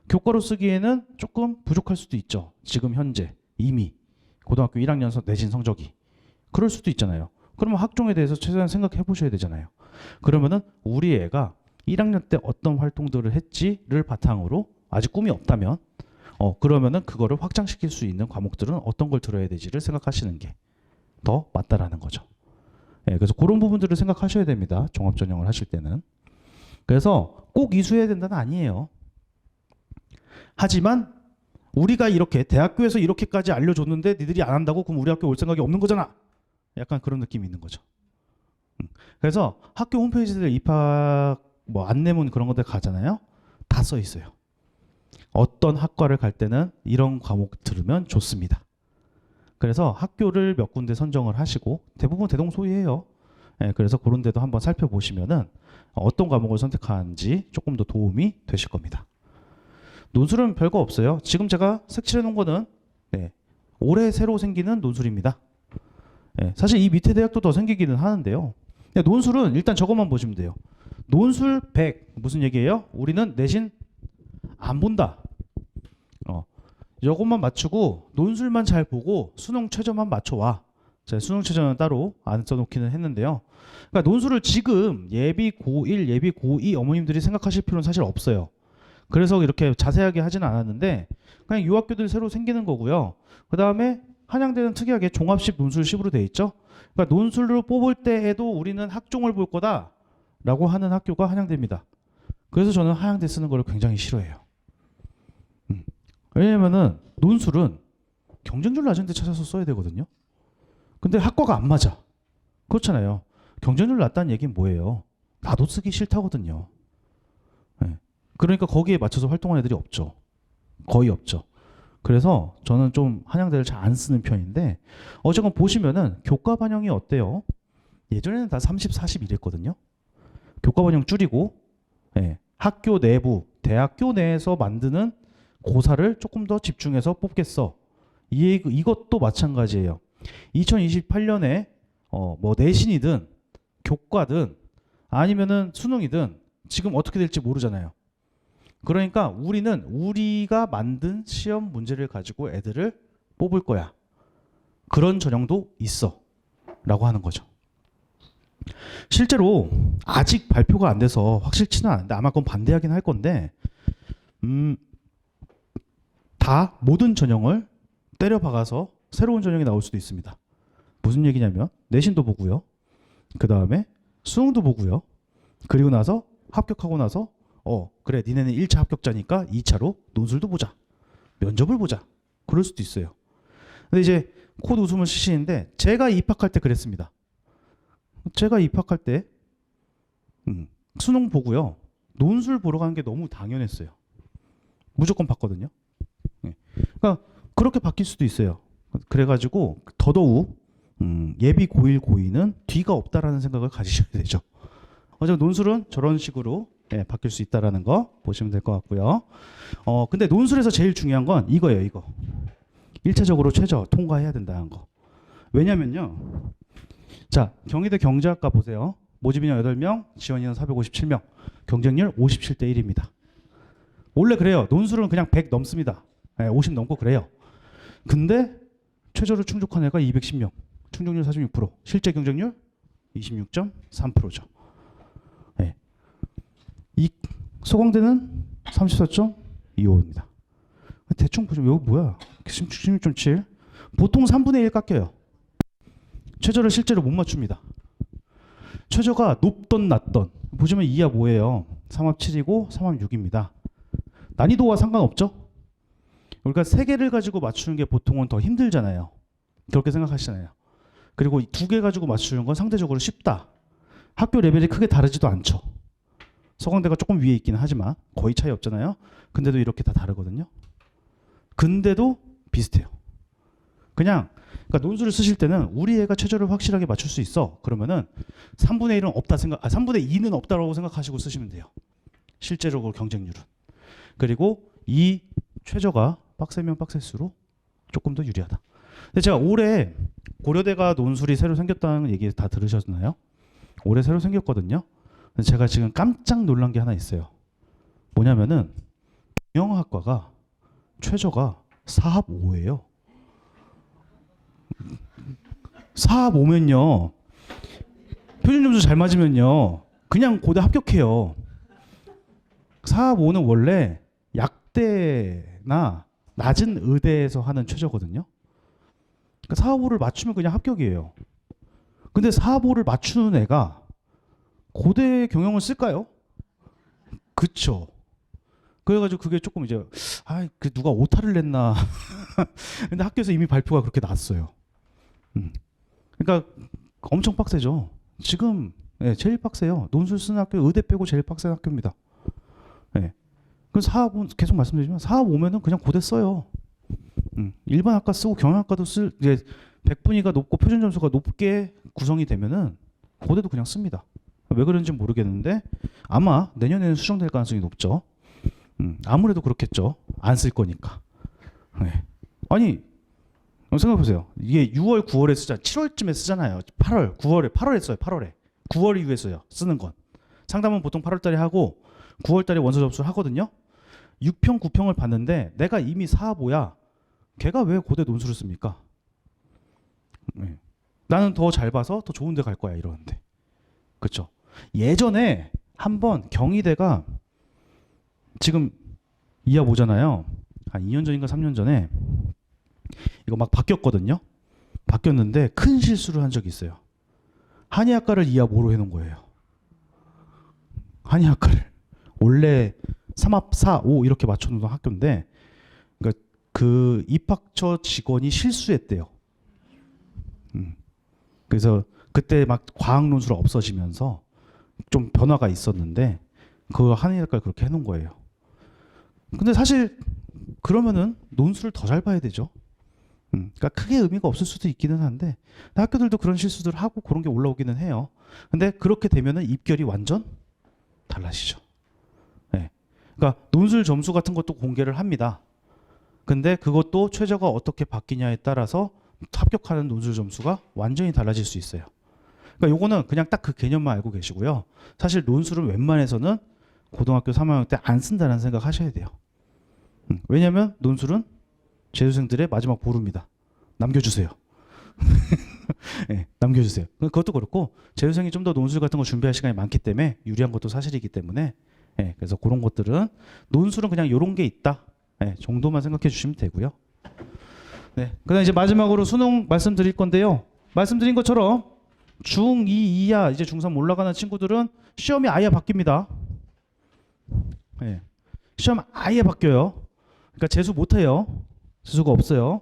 교과로 쓰기에는 조금 부족할 수도 있죠. 지금 현재 이미 고등학교 1학년 내신 성적이. 그럴 수도 있잖아요. 그러면 학종에 대해서 최대한 생각해 보셔야 되잖아요. 그러면은 우리 애가 1학년 때 어떤 활동들을 했지를 바탕으로 아직 꿈이 없다면 그러면은 그거를 확장시킬 수 있는 과목들은 어떤 걸 들어야 되지를 생각하시는 게 더 맞다라는 거죠. 그래서 그런 부분들을 생각하셔야 됩니다. 종합전형을 하실 때는. 그래서 꼭 이수해야 된다는 아니에요. 하지만 우리가 이렇게 대학교에서 이렇게까지 알려줬는데 니들이 안 한다고 그럼 우리 학교 올 생각이 없는 거잖아. 약간 그런 느낌이 있는 거죠. 그래서 학교 홈페이지들 입학 뭐 안내문 그런 것들 가잖아요. 다 써 있어요. 어떤 학과를 갈 때는 이런 과목 들으면 좋습니다. 그래서 학교를 몇 군데 선정을 하시고 대부분 대동소이해요. 그래서 그런 데도 한번 살펴보시면은 어떤 과목을 선택하는지 조금 더 도움이 되실 겁니다. 논술은 별거 없어요. 지금 제가 색칠해 놓은 거는 올해 새로 생기는 논술입니다. 사실 이 밑에 대학도 더 생기기는 하는데요. 논술은 일단 저것만 보시면 돼요. 논술 100 무슨 얘기예요? 우리는 내신 안 본다. 이것만 맞추고 논술만 잘 보고 수능 최저만 맞춰와. 제가 수능 최저는 따로 안 써놓기는 했는데요. 그러니까 논술을 지금 예비 고1, 예비 고2 어머님들이 생각하실 필요는 사실 없어요. 그래서 이렇게 자세하게 하지는 않았는데 그냥 유학교들 새로 생기는 거고요. 그 다음에 한양대는 특이하게 종합식 논술식으로 돼 있죠. 그러니까 논술로 뽑을 때에도 우리는 학종을 볼 거다라고 하는 학교가 한양대입니다. 그래서 저는 한양대 쓰는 걸 굉장히 싫어해요. 왜냐면은 논술은 경쟁률 낮은 데 찾아서 써야 되거든요. 근데 학과가 안 맞아. 그렇잖아요. 경쟁률 낮다는 얘기는 뭐예요? 나도 쓰기 싫다거든요. 그러니까 거기에 맞춰서 활동하는 애들이 없죠. 거의 없죠. 그래서 저는 좀 한양대를 잘 안 쓰는 편인데 어쨌건 보시면은 교과 반영이 어때요? 예전에는 다 30, 40 이랬거든요. 교과 반영 줄이고 학교 내부, 대학교 내에서 만드는 고사를 조금 더 집중해서 뽑겠어. 이것도 마찬가지예요. 2028년에 뭐 내신이든 교과든 아니면은 수능이든 지금 어떻게 될지 모르잖아요. 그러니까 우리는 우리가 만든 시험 문제를 가지고 애들을 뽑을 거야. 그런 전형도 있어. 라고 하는 거죠. 실제로 아직 발표가 안 돼서 확실치는 않은데 아마 그건 반대하긴 할 건데 다 모든 전형을 때려 박아서 새로운 전형이 나올 수도 있습니다. 무슨 얘기냐면 내신도 보고요. 그 다음에 수능도 보고요. 그리고 나서 합격하고 나서 그래 니네는 1차 합격자니까 2차로 논술도 보자. 면접을 보자. 그럴 수도 있어요. 근데 이제 콧 웃음을 쉬시는데 제가 입학할 때 그랬습니다. 제가 입학할 때 수능 보고요. 논술 보러 가는 게 너무 당연했어요. 무조건 봤거든요. 그러니까 그렇게 바뀔 수도 있어요. 그래가지고 더더욱 예비 고1 고2는 뒤가 없다라는 생각을 가지셔야 되죠. 어차피 논술은 저런 식으로 바뀔 수 있다라는 거 보시면 될 것 같고요. 근데 논술에서 제일 중요한 건 이거예요. 이거 1차적으로 최저 통과해야 된다는 거. 왜냐면요. 자, 경희대 경제학과 보세요. 모집 인원 8명, 지원 인원 457명. 경쟁률 57대 1입니다. 원래 그래요. 논술은 그냥 100 넘습니다. 50 넘고 그래요. 근데 최저를 충족한 애가 210명. 충족률 46%. 실제 경쟁률 26.3%죠. 네. 이 소강대는 34.25입니다. 대충 보시면 여기 뭐야? 16.7. 보통 3분의 1 깎여요. 최저를 실제로 못 맞춥니다. 최저가 높던 낮던 보시면 2하 뭐예요? 3합 7이고 3합 6입니다. 난이도와 상관없죠? 그러니까 3개를 가지고 맞추는 게 보통은 더 힘들잖아요. 그렇게 생각하시잖아요. 그리고 2개 가지고 맞추는 건 상대적으로 쉽다. 학교 레벨이 크게 다르지도 않죠. 서강대가 조금 위에 있기는 하지만 거의 차이 없잖아요. 근데도 이렇게 다 다르거든요. 근데도 비슷해요. 그러니까 논술을 쓰실 때는 우리 애가 최저를 확실하게 맞출 수 있어. 그러면은 3분의 1은 없다 3분의 2는 없다라고 생각하시고 쓰시면 돼요. 실제로 경쟁률은. 그리고 이 최저가 빡세면 빡셀수록 조금 더 유리하다. 근데 제가 올해 고려대가 논술이 새로 생겼다는 얘기 다 들으셨나요? 올해 새로 생겼거든요. 근데 제가 지금 깜짝 놀란 게 하나 있어요. 뭐냐면은 경영학과가 최저가 4합 5예요. 4합 5면요. 표준 점수 잘 맞으면요. 그냥 고대 합격해요. 4합 5는 원래 약대나 낮은 의대에서 하는 최저거든요. 그러니까 4합 5를 맞추면 그냥 합격이에요. 근데 4합 5를 맞추는 애가 고대 경영을 쓸까요? 그쵸. 그래가지고 그게 조금 이제 그 누가 오타를 냈나. 근데 학교에서 이미 발표가 그렇게 났어요. 그러니까 엄청 빡세죠. 지금 제일 빡세요. 논술 쓰는 학교 의대 빼고 제일 빡센 학교입니다. 그 사업 계속 말씀드리지만 사업 오면은 그냥 고대 써요. 일반 학과 쓰고 경영학과도 이제 100분위가 높고 표준 점수가 높게 구성이 되면은 고대도 그냥 씁니다. 왜 그런지 모르겠는데 아마 내년에는 수정될 가능성이 높죠. 아무래도 그렇겠죠. 안 쓸 거니까. 아니 생각해보세요. 이게 6월, 9월에 쓰잖아요. 7월쯤에 쓰잖아요. 8월, 9월에, 8월에 써요. 8월에. 9월 이후에 써요. 쓰는 건. 상담은 보통 8월 달에 하고 9월 달에 원서 접수를 하거든요. 6평, 9평을 봤는데 내가 이미 4합5야. 걔가 왜 고대 논술을 씁니까? 나는 더 잘 봐서 더 좋은 데 갈 거야 이러는데. 그렇죠? 예전에 한번 경희대가 지금 2합 5잖아요. 한 2년 전인가 3년 전에 이거 막 바뀌었거든요. 바뀌었는데 큰 실수를 한 적이 있어요. 한의학과를 2합 5로 해놓은 거예요. 한의학과를 원래 3합 4, 5 이렇게 맞춰놓은 학교인데 그러니까 그 입학처 직원이 실수했대요. 그래서 그때 막 과학 논술 없어지면서 좀 변화가 있었는데 그 한의학과를 그렇게 해놓은 거예요. 근데 사실 그러면은 논술을 더 잘 봐야 되죠. 그러니까 크게 의미가 없을 수도 있기는 한데 학교들도 그런 실수들을 하고 그런 게 올라오기는 해요. 근데 그렇게 되면은 입결이 완전 달라지죠. 네. 그러니까 논술 점수 같은 것도 공개를 합니다. 근데 그것도 최저가 어떻게 바뀌냐에 따라서 합격하는 논술 점수가 완전히 달라질 수 있어요. 그러니까 요거는 그냥 딱 그 개념만 알고 계시고요. 사실 논술은 웬만해서는 고등학교 3학년 때 안 쓴다는 생각 하셔야 돼요. 왜냐면 논술은 재수생들의 마지막 보루입니다. 남겨주세요. 네, 남겨주세요. 그것도 그렇고 재수생이 좀 더 논술 같은 거 준비할 시간이 많기 때문에 유리한 것도 사실이기 때문에 네, 그래서 그런 것들은 논술은 그냥 이런 게 있다 네, 정도만 생각해 주시면 되고요. 네, 그다음 이제 마지막으로 수능 말씀드릴 건데요. 말씀드린 것처럼 중2 이하 이제 중3 올라가는 친구들은 시험이 아예 바뀝니다. 네, 시험 아예 바뀌어요. 그러니까 재수 못해요. 재수가 없어요.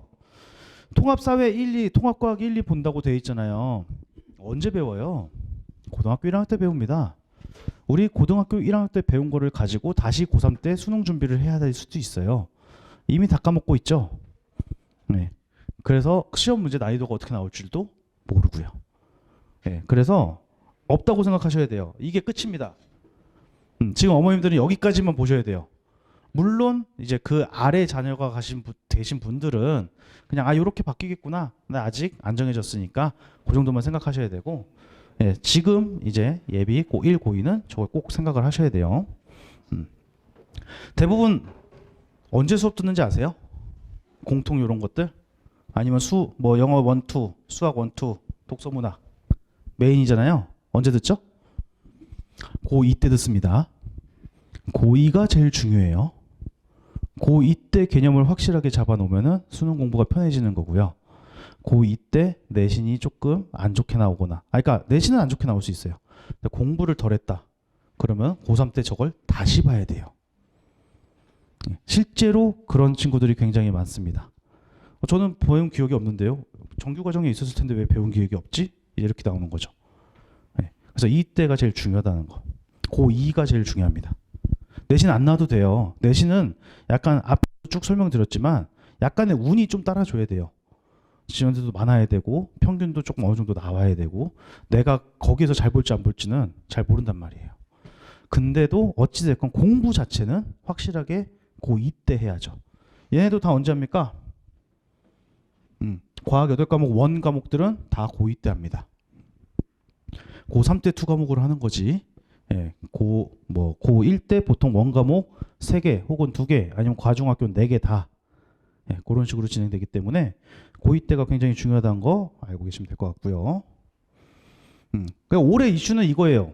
통합사회 1, 2, 통합과학 1, 2 본다고 돼 있잖아요. 언제 배워요? 고등학교 1학년 때 배웁니다. 우리 고등학교 1학년 때 배운 거를 가지고 다시 고3 때 수능 준비를 해야 될 수도 있어요. 이미 다 까먹고 있죠. 네. 그래서 시험 문제 난이도가 어떻게 나올 줄도 모르고요. 네. 그래서 없다고 생각하셔야 돼요. 이게 끝입니다. 지금 어머님들은 여기까지만 보셔야 돼요. 물론 이제 그 아래 자녀가 되신 분들은 그냥 이렇게 바뀌겠구나. 나 아직 안 정해졌으니까 그 정도만 생각하셔야 되고 예, 지금 이제 예비 고1, 고2는 저걸 꼭 생각을 하셔야 돼요. 대부분 언제 수업 듣는지 아세요? 공통 이런 것들? 아니면 뭐 영어 1, 2, 수학 1, 2, 독서 문학 메인이잖아요. 언제 듣죠? 고2 때 듣습니다. 고2가 제일 중요해요. 고2 때 개념을 확실하게 잡아놓으면 수능 공부가 편해지는 거고요. 고2 때 내신이 조금 안 좋게 나오거나 그러니까 내신은 안 좋게 나올 수 있어요. 근데 공부를 덜 했다. 그러면 고3 때 저걸 다시 봐야 돼요. 실제로 그런 친구들이 굉장히 많습니다. 저는 배운 기억이 없는데요. 정규 과정에 있었을 텐데 왜 배운 기억이 없지? 이렇게 나오는 거죠. 그래서 이때가 제일 중요하다는 거. 고2가 제일 중요합니다. 내신 안 나와도 돼요. 내신은 약간 앞에 쭉 설명드렸지만 약간의 운이 좀 따라줘야 돼요. 지원자도 많아야 되고 평균도 조금 어느 정도 나와야 되고 내가 거기에서 잘 볼지 안 볼지는 잘 모른단 말이에요. 근데도 어찌됐건 공부 자체는 확실하게 고2 때 해야죠. 얘네도 다 언제 합니까? 과학 8과목 원 과목들은 다 고2 때 합니다. 고3 때 2 과목을 하는 거지. 예, 고1 때 보통 원 과목 3개 혹은 2개 아니면 과중학교 4개 다 예, 그런 식으로 진행되기 때문에 고2 때가 굉장히 중요하다는 거 알고 계시면 될 것 같고요. 그러니까 올해 이슈는 이거예요.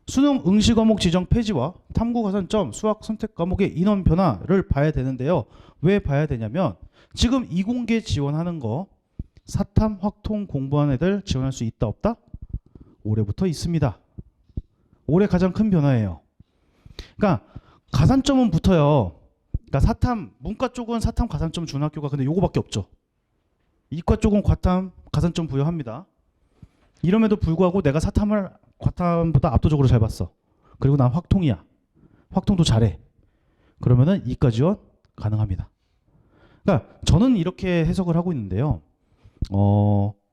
수능 응시 과목 지정 폐지와 탐구 가산점 수학 선택 과목의 인원 변화를 봐야 되는데요. 왜 봐야 되냐면 지금 이공계 지원하는 거 사탐 확통 공부한 애들 지원할 수 있다 없다? 올해부터 있습니다. 올해 가장 큰 변화예요. 그러니까 가산점은 붙어요. 그러니까 사탐 문과 쪽은 사탐 가산점 주는 학교가 근데 요거밖에 없죠. 이과 쪽은 과탐 가산점 부여합니다. 이럼에도 불구하고 내가 사탐을 과탐보다 압도적으로 잘 봤어. 그리고 난 확통이야. 확통도 잘해. 그러면은 이과 지원 가능합니다. 그러니까 저는 이렇게 해석을 하고 있는데요.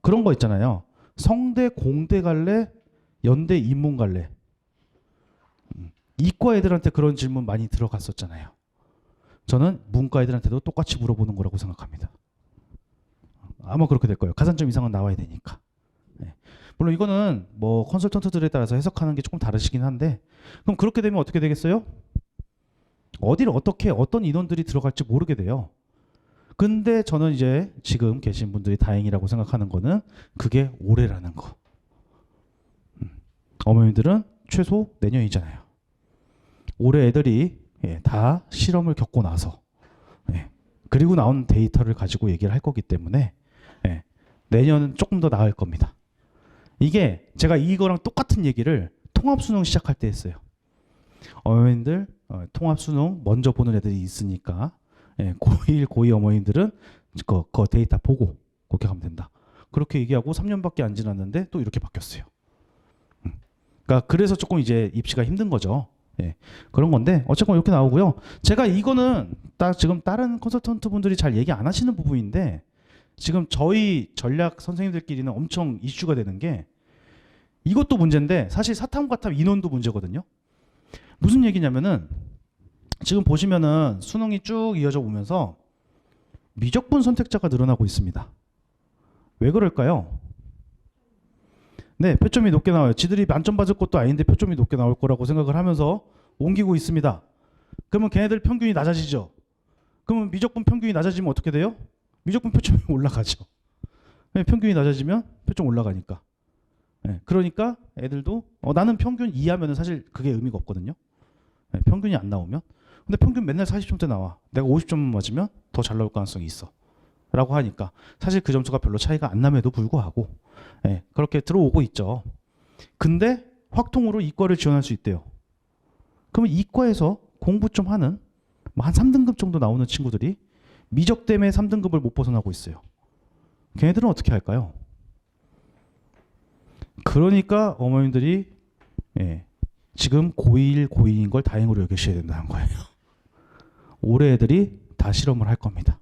그런 거 있잖아요. 성대 공대 갈래? 연대 인문 갈래? 이과 애들한테 그런 질문 많이 들어갔었잖아요. 저는 문과 애들한테도 똑같이 물어보는 거라고 생각합니다. 아마 그렇게 될 거예요. 가산점 이상은 나와야 되니까. 네. 물론 이거는 뭐 컨설턴트들에 따라서 해석하는 게 조금 다르시긴 한데 그럼 그렇게 되면 어떻게 되겠어요? 어디를 어떻게 어떤 인원들이 들어갈지 모르게 돼요. 근데 저는 이제 지금 계신 분들이 다행이라고 생각하는 거는 그게 올해라는 거. 어머님들은 최소 내년이잖아요. 올해 애들이 예, 다 실험을 겪고 나서 예, 그리고 나온 데이터를 가지고 얘기를 할 거기 때문에 예, 내년은 조금 더 나을 겁니다. 이게 제가 이거랑 똑같은 얘기를 통합수능 시작할 때 했어요. 어머님들 통합수능 먼저 보는 애들이 있으니까 예, 고1, 고2 어머님들은 그 데이터 보고 그렇게 하면 된다. 그렇게 얘기하고 3년밖에 안 지났는데 또 이렇게 바뀌었어요. 그러니까 그래서 조금 이제 입시가 힘든 거죠. 예, 그런 건데 어쨌건 이렇게 나오고요. 제가 이거는 지금 다른 컨설턴트 분들이 잘 얘기 안 하시는 부분인데 지금 저희 전략 선생님들끼리는 엄청 이슈가 되는 게 이것도 문제인데 사실 사탐 과탐 인원도 문제거든요. 무슨 얘기냐면은 지금 보시면은 수능이 쭉 이어져 오면서 미적분 선택자가 늘어나고 있습니다. 왜 그럴까요? 네, 표점이 높게 나와요. 지들이 만점 받을 것도 아닌데 표점이 높게 나올 거라고 생각을 하면서 옮기고 있습니다. 그러면 걔네들 평균이 낮아지죠. 그러면 미적분 평균이 낮아지면 어떻게 돼요? 미적분 표점이 올라가죠. 평균이 낮아지면 표점 올라가니까. 그러니까 애들도 나는 평균 이하면 사실 그게 의미가 없거든요. 평균이 안 나오면. 근데 평균 맨날 40점대 나와. 내가 50점 맞으면 더 잘 나올 가능성이 있어. 라고 하니까 사실 그 점수가 별로 차이가 안 남에도 불구하고 그렇게 들어오고 있죠. 근데 확통으로 이과를 지원할 수 있대요. 그러면 이과에서 공부 좀 하는 한 3등급 정도 나오는 친구들이 미적 때문에 3등급을 못 벗어나고 있어요. 걔네들은 어떻게 할까요? 그러니까 어머님들이 지금 고1, 고2인 걸 다행으로 여기셔야 된다는 거예요. 올해 애들이 다 실험을 할 겁니다.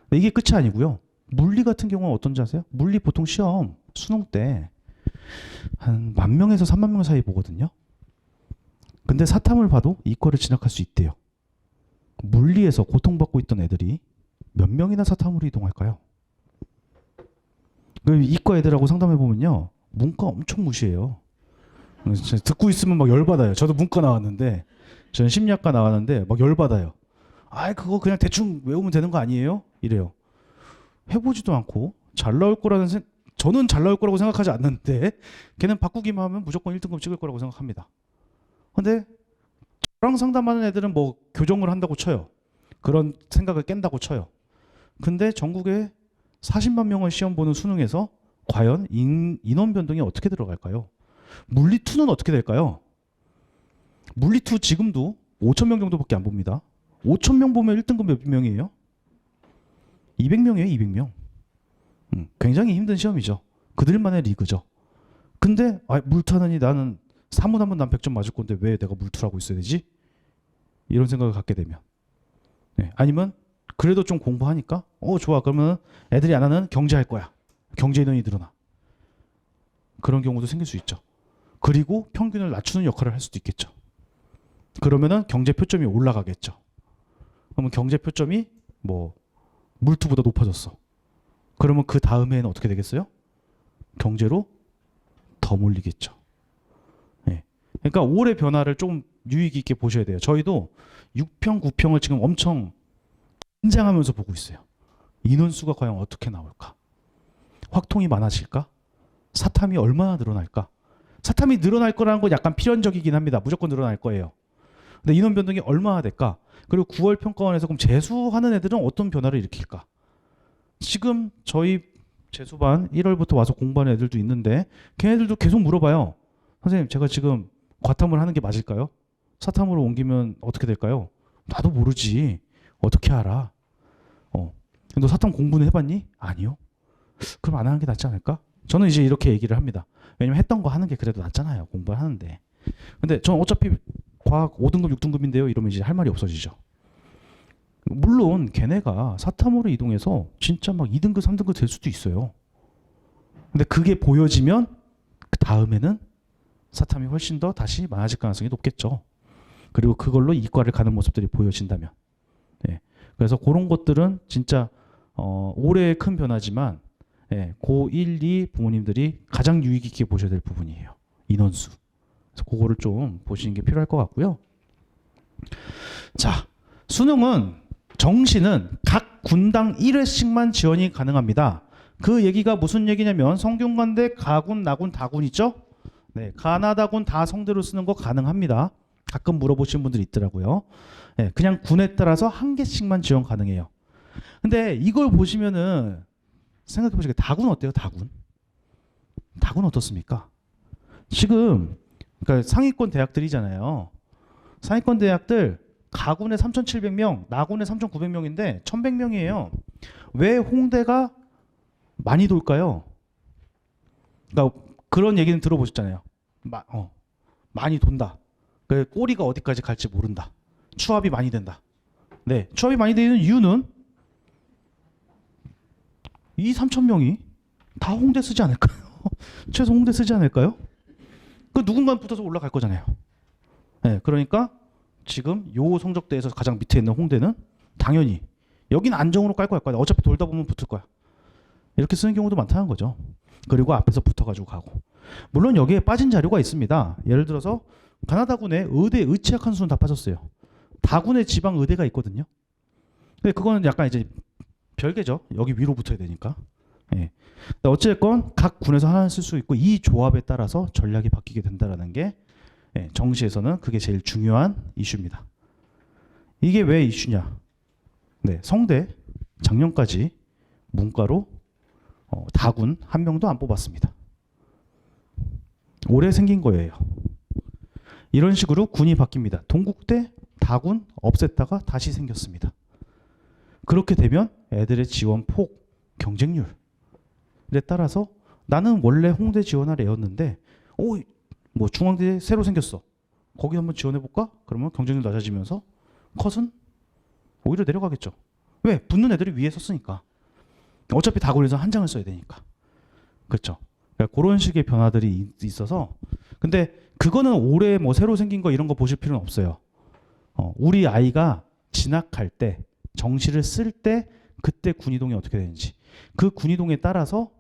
근데 이게 끝이 아니고요. 물리 같은 경우는 어떤지 아세요? 물리 보통 시험 수능 때 한 10,000명에서 30,000명 사이 보거든요. 근데 사탐을 봐도 이과를 진학할 수 있대요. 물리에서 고통받고 있던 애들이 몇 명이나 사탐으로 이동할까요? 이과 애들하고 상담해 보면요, 문과 엄청 무시해요. 듣고 있으면 막 열받아요. 저도 문과 나왔는데, 저는 심리학과 나왔는데 막 열받아요. 그거 그냥 대충 외우면 되는 거 아니에요? 이래요. 해보지도 않고 잘 나올 거라는 저는 잘 나올 거라고 생각하지 않는데 걔는 바꾸기만 하면 무조건 1등급 찍을 거라고 생각합니다. 근데 저랑 상담하는 애들은 뭐 교정을 한다고 쳐요. 그런 생각을 깬다고 쳐요. 근데 전국에 40만 명을 시험 보는 수능에서 과연 인원 변동이 어떻게 들어갈까요? 물리2는 어떻게 될까요? 물리2 지금도 5,000명 정도밖에 안 봅니다. 5,000명 보면 1등급 몇 명이에요? 200명이에요, 200명. 굉장히 힘든 시험이죠. 그들만의 리그죠. 근데 물투하느니 나는 사문하면 난 100점 맞을 건데 왜 내가 물투라고 있어야 되지? 이런 생각을 갖게 되면. 아니면 그래도 좀 공부하니까 좋아, 그러면 애들이 안 하는 경제할 거야. 경제 인원이 늘어나. 그런 경우도 생길 수 있죠. 그리고 평균을 낮추는 역할을 할 수도 있겠죠. 그러면은 경제 표점이 올라가겠죠. 그러면 경제 표점이 뭐 물투보다 높아졌어. 그러면 그 다음에는 어떻게 되겠어요? 경제로 더 몰리겠죠. 그러니까 올해 변화를 좀 유의 깊게 보셔야 돼요. 저희도 6평, 9평을 지금 엄청 긴장하면서 보고 있어요. 인원수가 과연 어떻게 나올까? 확통이 많아질까? 사탐이 얼마나 늘어날까? 사탐이 늘어날 거라는 건 약간 필연적이긴 합니다. 무조건 늘어날 거예요. 근데 인원 변동이 얼마나 될까? 그리고 9월 평가원에서 그럼 재수하는 애들은 어떤 변화를 일으킬까? 지금 저희 재수반 1월부터 와서 공부하는 애들도 있는데 걔네들도 계속 물어봐요. 선생님, 제가 지금 과탐을 하는 게 맞을까요? 사탐으로 옮기면 어떻게 될까요? 나도 모르지. 어떻게 알아? 너 사탐 공부는 해봤니? 아니요. 그럼 안 하는 게 낫지 않을까? 저는 이제 이렇게 얘기를 합니다. 왜냐면 했던 거 하는 게 그래도 낫잖아요. 공부를 하는데. 근데 저는 어차피 과학 5등급, 6등급인데요. 이러면 이제 할 말이 없어지죠. 물론 걔네가 사탐으로 이동해서 진짜 막 2등급, 3등급 될 수도 있어요. 근데 그게 보여지면 그 다음에는 사탐이 훨씬 더 다시 많아질 가능성이 높겠죠. 그리고 그걸로 이과를 가는 모습들이 보여진다면. 그래서 그런 것들은 진짜 올해의 큰 변화지만 고1, 2 부모님들이 가장 유의 깊게 보셔야 될 부분이에요. 인원수. 그래서 그거를 좀 보시는 게 필요할 것 같고요. 자, 수능은 정시는 각 군당 1회씩만 지원이 가능합니다. 그 얘기가 무슨 얘기냐면 성균관대, 가군, 나군, 다군 있죠? 가나다군 다 성대로 쓰는 거 가능합니다. 가끔 물어보시는 분들이 있더라고요. 그냥 군에 따라서 한 개씩만 지원 가능해요. 근데 이걸 보시면은 생각해 보시게 다군 어때요? 다군? 다군 어떻습니까? 지금 그러니까 상위권 대학들이잖아요. 상위권 대학들 가군에 3,700명, 나군에 3,900명인데 1,100명이에요. 왜 홍대가 많이 돌까요? 그러니까 그런 얘기는 들어보셨잖아요. 많이 돈다. 꼬리가 어디까지 갈지 모른다. 추합이 많이 된다. 추합이 많이 되는 이유는 이 3,000명이 다 홍대 쓰지 않을까요? 최소 홍대 쓰지 않을까요? 그 누군가는 붙어서 올라갈 거잖아요. 그러니까 지금 요 성적대에서 가장 밑에 있는 홍대는 당연히 여긴 안정으로 깔 거야. 어차피 돌다 보면 붙을 거야. 이렇게 쓰는 경우도 많다는 거죠. 그리고 앞에서 붙어가지고 가고. 물론 여기에 빠진 자료가 있습니다. 예를 들어서 가나다군의 의대 의치학 한 수는 다 빠졌어요. 다군의 지방 의대가 있거든요. 근데 그거는 약간 이제 별개죠. 여기 위로 붙어야 되니까. 예. 어쨌건 각 군에서 하나 쓸 수 있고 이 조합에 따라서 전략이 바뀌게 된다라는 게 정시에서는 그게 제일 중요한 이슈입니다. 이게 왜 이슈냐? 네, 성대 작년까지 문과로 다군 한 명도 안 뽑았습니다. 올해 생긴 거예요. 이런 식으로 군이 바뀝니다. 동국대 다군 없앴다가 다시 생겼습니다. 그렇게 되면 애들의 지원 폭, 경쟁률에 따라서 나는 원래 홍대 지원할 애였는데 뭐 중앙대 새로 생겼어. 거기 한번 지원해볼까? 그러면 경쟁률 낮아지면서 컷은 오히려 내려가겠죠. 왜? 붙는 애들이 위에 섰으니까. 어차피 다군에서 한 장을 써야 되니까. 그렇죠. 그러니까 그런 식의 변화들이 있어서 근데 그거는 올해 뭐 새로 생긴 거 이런 거 보실 필요는 없어요. 우리 아이가 진학할 때 정시를 쓸 때 그때 군이동이 어떻게 되는지 그 군이동에 따라서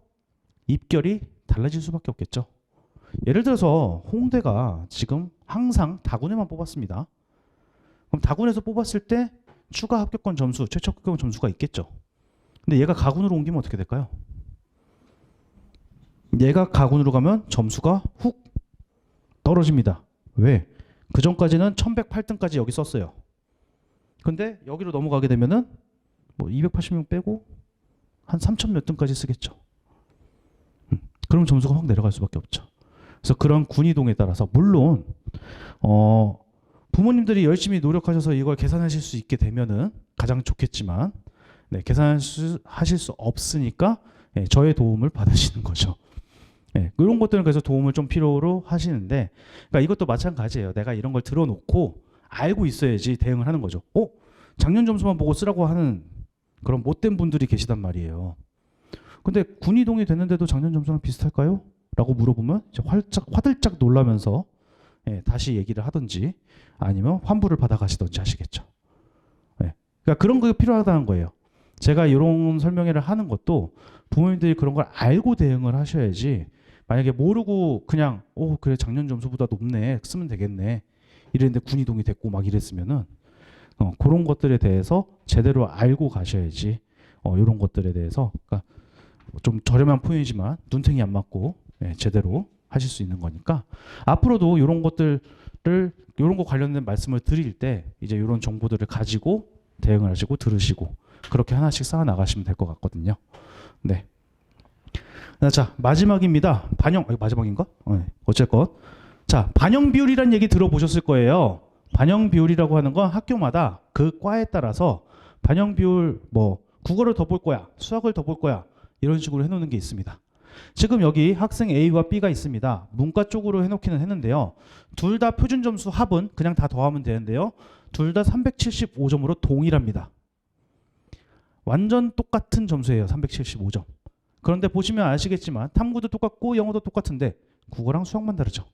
입결이 달라질 수밖에 없겠죠. 예를 들어서 홍대가 지금 항상 다군에만 뽑았습니다. 그럼 다군에서 뽑았을 때 추가 합격권 점수, 최초 합격권 점수가 있겠죠. 근데 얘가 가군으로 옮기면 어떻게 될까요? 얘가 가군으로 가면 점수가 훅 떨어집니다. 왜? 그 전까지는 1108등까지 여기 썼어요. 근데 여기로 넘어가게 되면은 뭐 280명 빼고 한 3000 몇 등까지 쓰겠죠. 그럼 점수가 확 내려갈 수밖에 없죠. 그래서 그런 군이동에 따라서 물론 부모님들이 열심히 노력하셔서 이걸 계산하실 수 있게 되면은 가장 좋겠지만 계산하실 수 없으니까 저의 도움을 받으시는 거죠. 이런 것들은 그래서 도움을 좀 필요로 하시는데 그러니까 이것도 마찬가지예요. 내가 이런 걸 들어놓고 알고 있어야지 대응을 하는 거죠. 작년 점수만 보고 쓰라고 하는 그런 못된 분들이 계시단 말이에요. 근데 군이동이 됐는데도 작년 점수랑 비슷할까요? 라고 물어보면 이제 화들짝 놀라면서 다시 얘기를 하든지 아니면 환불을 받아가시든지 하시겠죠. 그러니까 그런 게 필요하다는 거예요. 제가 이런 설명회를 하는 것도 부모님들이 그런 걸 알고 대응을 하셔야지 만약에 모르고 그냥 그래 작년 점수보다 높네 쓰면 되겠네 이랬는데 군이동이 됐고 막 이랬으면은 그런 것들에 대해서 제대로 알고 가셔야지 이런 것들에 대해서 그러니까 좀 저렴한 표현이지만 눈탱이 안 맞고 제대로 하실 수 있는 거니까 앞으로도 이런 것들을 이런 거 관련된 말씀을 드릴 때 이제 이런 정보들을 가지고 대응을 하시고 들으시고 그렇게 하나씩 쌓아 나가시면 될 것 같거든요. 네. 자 마지막입니다. 반영 마지막인가? 어쨌건 자 반영 비율이란 얘기 들어보셨을 거예요. 반영 비율이라고 하는 건 학교마다 그 과에 따라서 반영 비율 뭐 국어를 더 볼 거야, 수학을 더 볼 거야 이런 식으로 해놓는 게 있습니다. 지금 여기 학생 A와 B가 있습니다. 문과 쪽으로 해놓기는 했는데요. 둘 다 표준 점수 합은 그냥 다 더하면 되는데요. 둘 다 375점으로 동일합니다. 완전 똑같은 점수예요. 375점. 그런데 보시면 아시겠지만 탐구도 똑같고 영어도 똑같은데 국어랑 수학만 다르죠.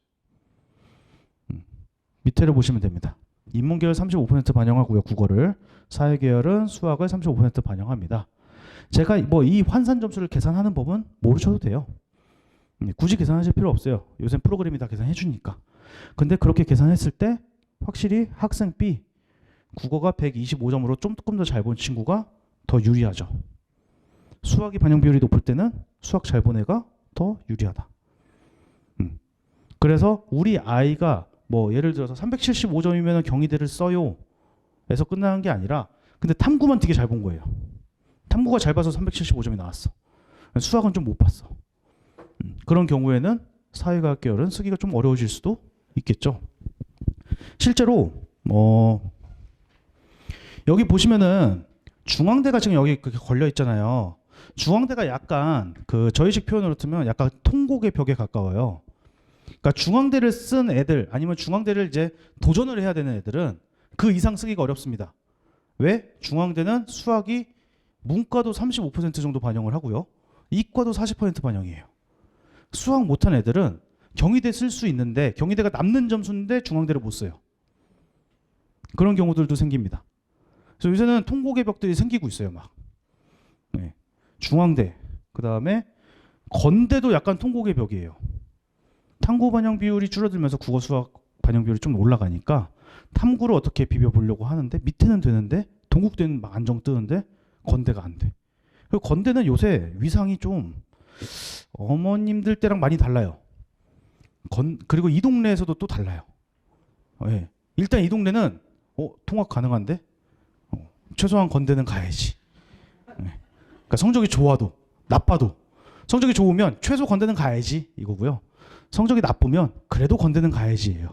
밑에를 보시면 됩니다. 인문계열 35% 반영하고요. 국어를. 사회계열은 수학을 35% 반영합니다. 제가 뭐 이 환산 점수를 계산하는 법은 모르셔도 돼요. 굳이 계산하실 필요 없어요. 요새 프로그램이 다 계산해 주니까. 근데 그렇게 계산했을 때 확실히 학생 B 국어가 125점으로 조금 더 잘 본 친구가 더 유리하죠. 수학이 반영 비율이 높을 때는 수학 잘 본 애가 더 유리하다. 그래서 우리 아이가 뭐 예를 들어서 375점이면 경희대를 써요. 에서 끝나는 게 아니라 근데 탐구만 되게 잘 본 거예요. 탐구가 잘 봐서 375점이 나왔어. 수학은 좀 못 봤어. 그런 경우에는 사회과학 계열은 쓰기가 좀 어려워질 수도 있겠죠. 실제로 여기 보시면은 중앙대가 지금 여기 그렇게 걸려 있잖아요. 중앙대가 약간 그 저희식 표현으로 쓰면 약간 통곡의 벽에 가까워요. 그러니까 중앙대를 쓴 애들 아니면 중앙대를 이제 도전을 해야 되는 애들은 그 이상 쓰기가 어렵습니다. 왜? 중앙대는 수학이 문과도 35% 정도 반영을 하고요. 이과도 40% 반영이에요. 수학 못한 애들은 경희대 쓸 수 있는데 경희대가 남는 점수인데 중앙대를 못 써요. 그런 경우들도 생깁니다. 그래서 요새는 통곡의 벽들이 생기고 있어요. 막 중앙대 그 다음에 건대도 약간 통곡의 벽이에요. 탐구 반영 비율이 줄어들면서 국어 수학 반영 비율이 좀 올라가니까 탐구를 어떻게 비벼보려고 하는데 밑에는 되는데 동국대는 막 안정 뜨는데 건대가 안 돼. 그리고 건대는 요새 위상이 좀 어머님들 때랑 많이 달라요. 그리고 이 동네에서도 또 달라요. 예. 일단 이 동네는 통합 가능한데 최소한 건대는 가야지. 예. 그러니까 성적이 좋아도 나빠도 성적이 좋으면 최소 건대는 가야지 이거고요. 성적이 나쁘면 그래도 건대는 가야지예요.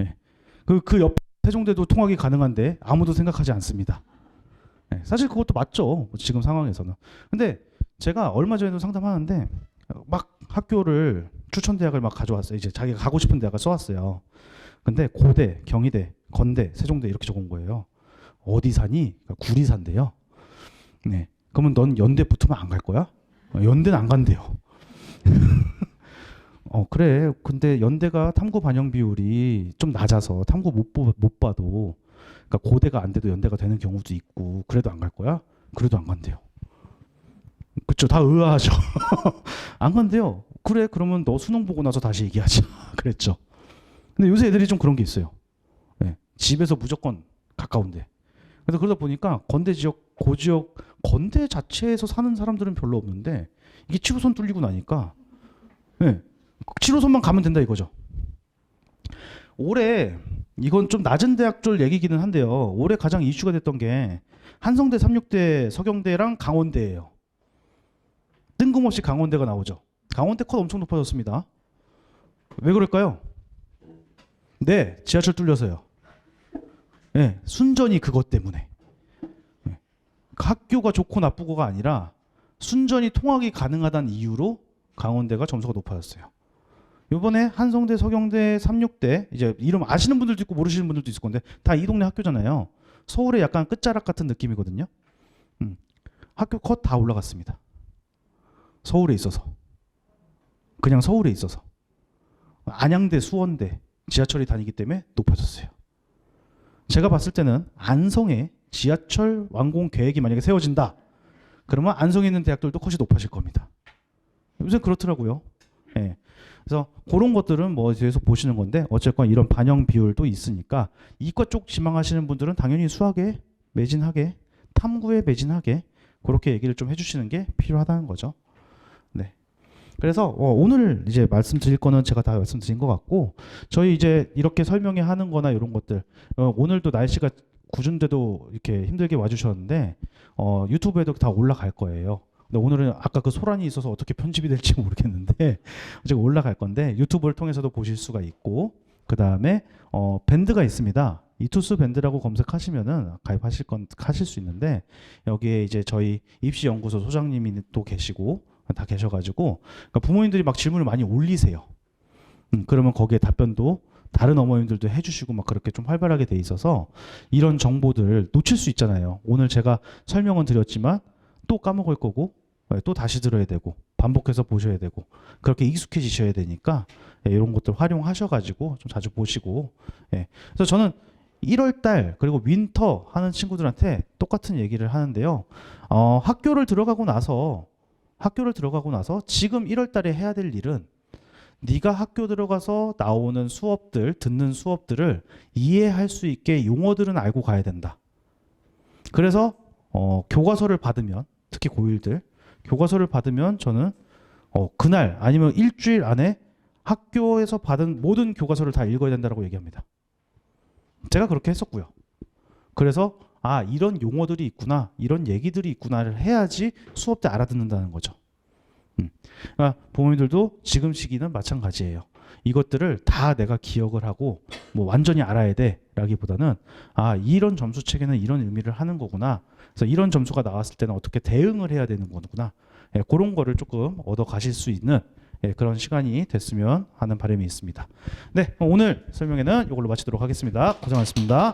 예. 그 옆 세종대도 통합이 가능한데 아무도 생각하지 않습니다. 예. 사실 그것도 맞죠. 지금 상황에서는. 근데 제가 얼마 전에도 상담하는데 막 학교를 추천대학을 막 가져왔어요. 이제 자기가 가고 싶은 대학을 써왔어요. 근데 고대, 경희대, 건대, 세종대 이렇게 적은 거예요. 어디 사니? 그러니까 구리산대요. 네. 그러면 넌 연대 붙으면 안 갈 거야? 연대는 안 간대요. 그래. 근데 연대가 탐구 반영 비율이 좀 낮아서 탐구 못 봐도 그러니까 고대가 안 돼도 연대가 되는 경우도 있고 그래도 안 갈 거야? 그래도 안 간대요. 그쵸? 다 의아하죠. 안 간대요. 그래 그러면 너 수능 보고 나서 다시 얘기하자. 그랬죠. 근데 요새 애들이 좀 그런 게 있어요. 네. 집에서 무조건 가까운데. 그래서 그러다 보니까 건대 지역, 고지역, 건대 자체에서 사는 사람들은 별로 없는데 이게 7호선 뚫리고 나니까 네. 7호선만 가면 된다 이거죠. 올해 이건 좀 낮은 대학들 얘기기는 한데요. 올해 가장 이슈가 됐던 게 한성대, 삼육대, 서경대랑 강원대예요. 뜬금없이 강원대가 나오죠. 강원대 컷 엄청 높아졌습니다. 왜 그럴까요? 네, 지하철 뚫려서요. 네, 순전히 그것 때문에. 네. 학교가 좋고 나쁘고가 아니라 순전히 통학이 가능하다는 이유로 강원대가 점수가 높아졌어요. 이번에 한성대, 서경대, 삼육대 이제 이름 아시는 분들도 있고 모르시는 분들도 있을 건데 다 이 동네 학교잖아요. 서울의 약간 끝자락 같은 느낌이거든요. 학교 컷 다 올라갔습니다. 서울에 있어서. 그냥 서울에 있어서. 안양대, 수원대 지하철이 다니기 때문에 높아졌어요. 제가 봤을 때는 안성에 지하철 완공 계획이 만약에 세워진다. 그러면 안성에 있는 대학들도 컷이 높아질 겁니다. 요새 그렇더라고요. 예. 그래서 그런 것들은 뭐 계속 보시는 건데 어쨌건 이런 반영 비율도 있으니까 이과 쪽 지망하시는 분들은 당연히 수학에 매진하게 탐구에 매진하게 그렇게 얘기를 좀 해주시는 게 필요하다는 거죠. 네. 그래서 오늘 이제 말씀드릴 거는 제가 다 말씀드린 것 같고 저희 이제 이렇게 설명회 하는 거나 이런 것들 오늘도 날씨가 궂은데도 이렇게 힘들게 와주셨는데 유튜브에도 다 올라갈 거예요. 근데 오늘은 아까 그 소란이 있어서 어떻게 편집이 될지 모르겠는데 제가 올라갈 건데 유튜브를 통해서도 보실 수가 있고 그 다음에 밴드가 있습니다. 이투스 밴드라고 검색하시면은 가실 수 있는데 여기에 이제 저희 입시연구소 소장님이 또 계시고 다 계셔가지고 그러니까 부모님들이 막 질문을 많이 올리세요. 그러면 거기에 답변도 다른 어머님들도 해주시고 막 그렇게 좀 활발하게 돼 있어서 이런 정보들 놓칠 수 있잖아요. 오늘 제가 설명은 드렸지만 또 까먹을 거고 또 다시 들어야 되고 반복해서 보셔야 되고 그렇게 익숙해지셔야 되니까 이런 것들 활용하셔가지고 좀 자주 보시고 그래서 저는 1월달 그리고 윈터 하는 친구들한테 똑같은 얘기를 하는데요. 학교를 들어가고 나서 지금 1월달에 해야 될 일은 네가 학교 들어가서 나오는 수업들 듣는 수업들을 이해할 수 있게 용어들은 알고 가야 된다. 그래서 교과서를 받으면 특히 고1들 교과서를 받으면 저는 그날 아니면 일주일 안에 학교에서 받은 모든 교과서를 다 읽어야 된다고 얘기합니다. 제가 그렇게 했었고요. 그래서 이런 용어들이 있구나 이런 얘기들이 있구나를 해야지 수업 때 알아듣는다는 거죠. 그러니까 부모님들도 지금 시기는 마찬가지예요. 이것들을 다 내가 기억을 하고 뭐 완전히 알아야 돼 라기보다는 이런 점수 체계는 이런 의미를 하는 거구나. 그래서 이런 점수가 나왔을 때는 어떻게 대응을 해야 되는 거구나. 그런 거를 조금 얻어 가실 수 있는 그런 시간이 됐으면 하는 바람이 있습니다. 네, 오늘 설명회는 이걸로 마치도록 하겠습니다. 고생하셨습니다.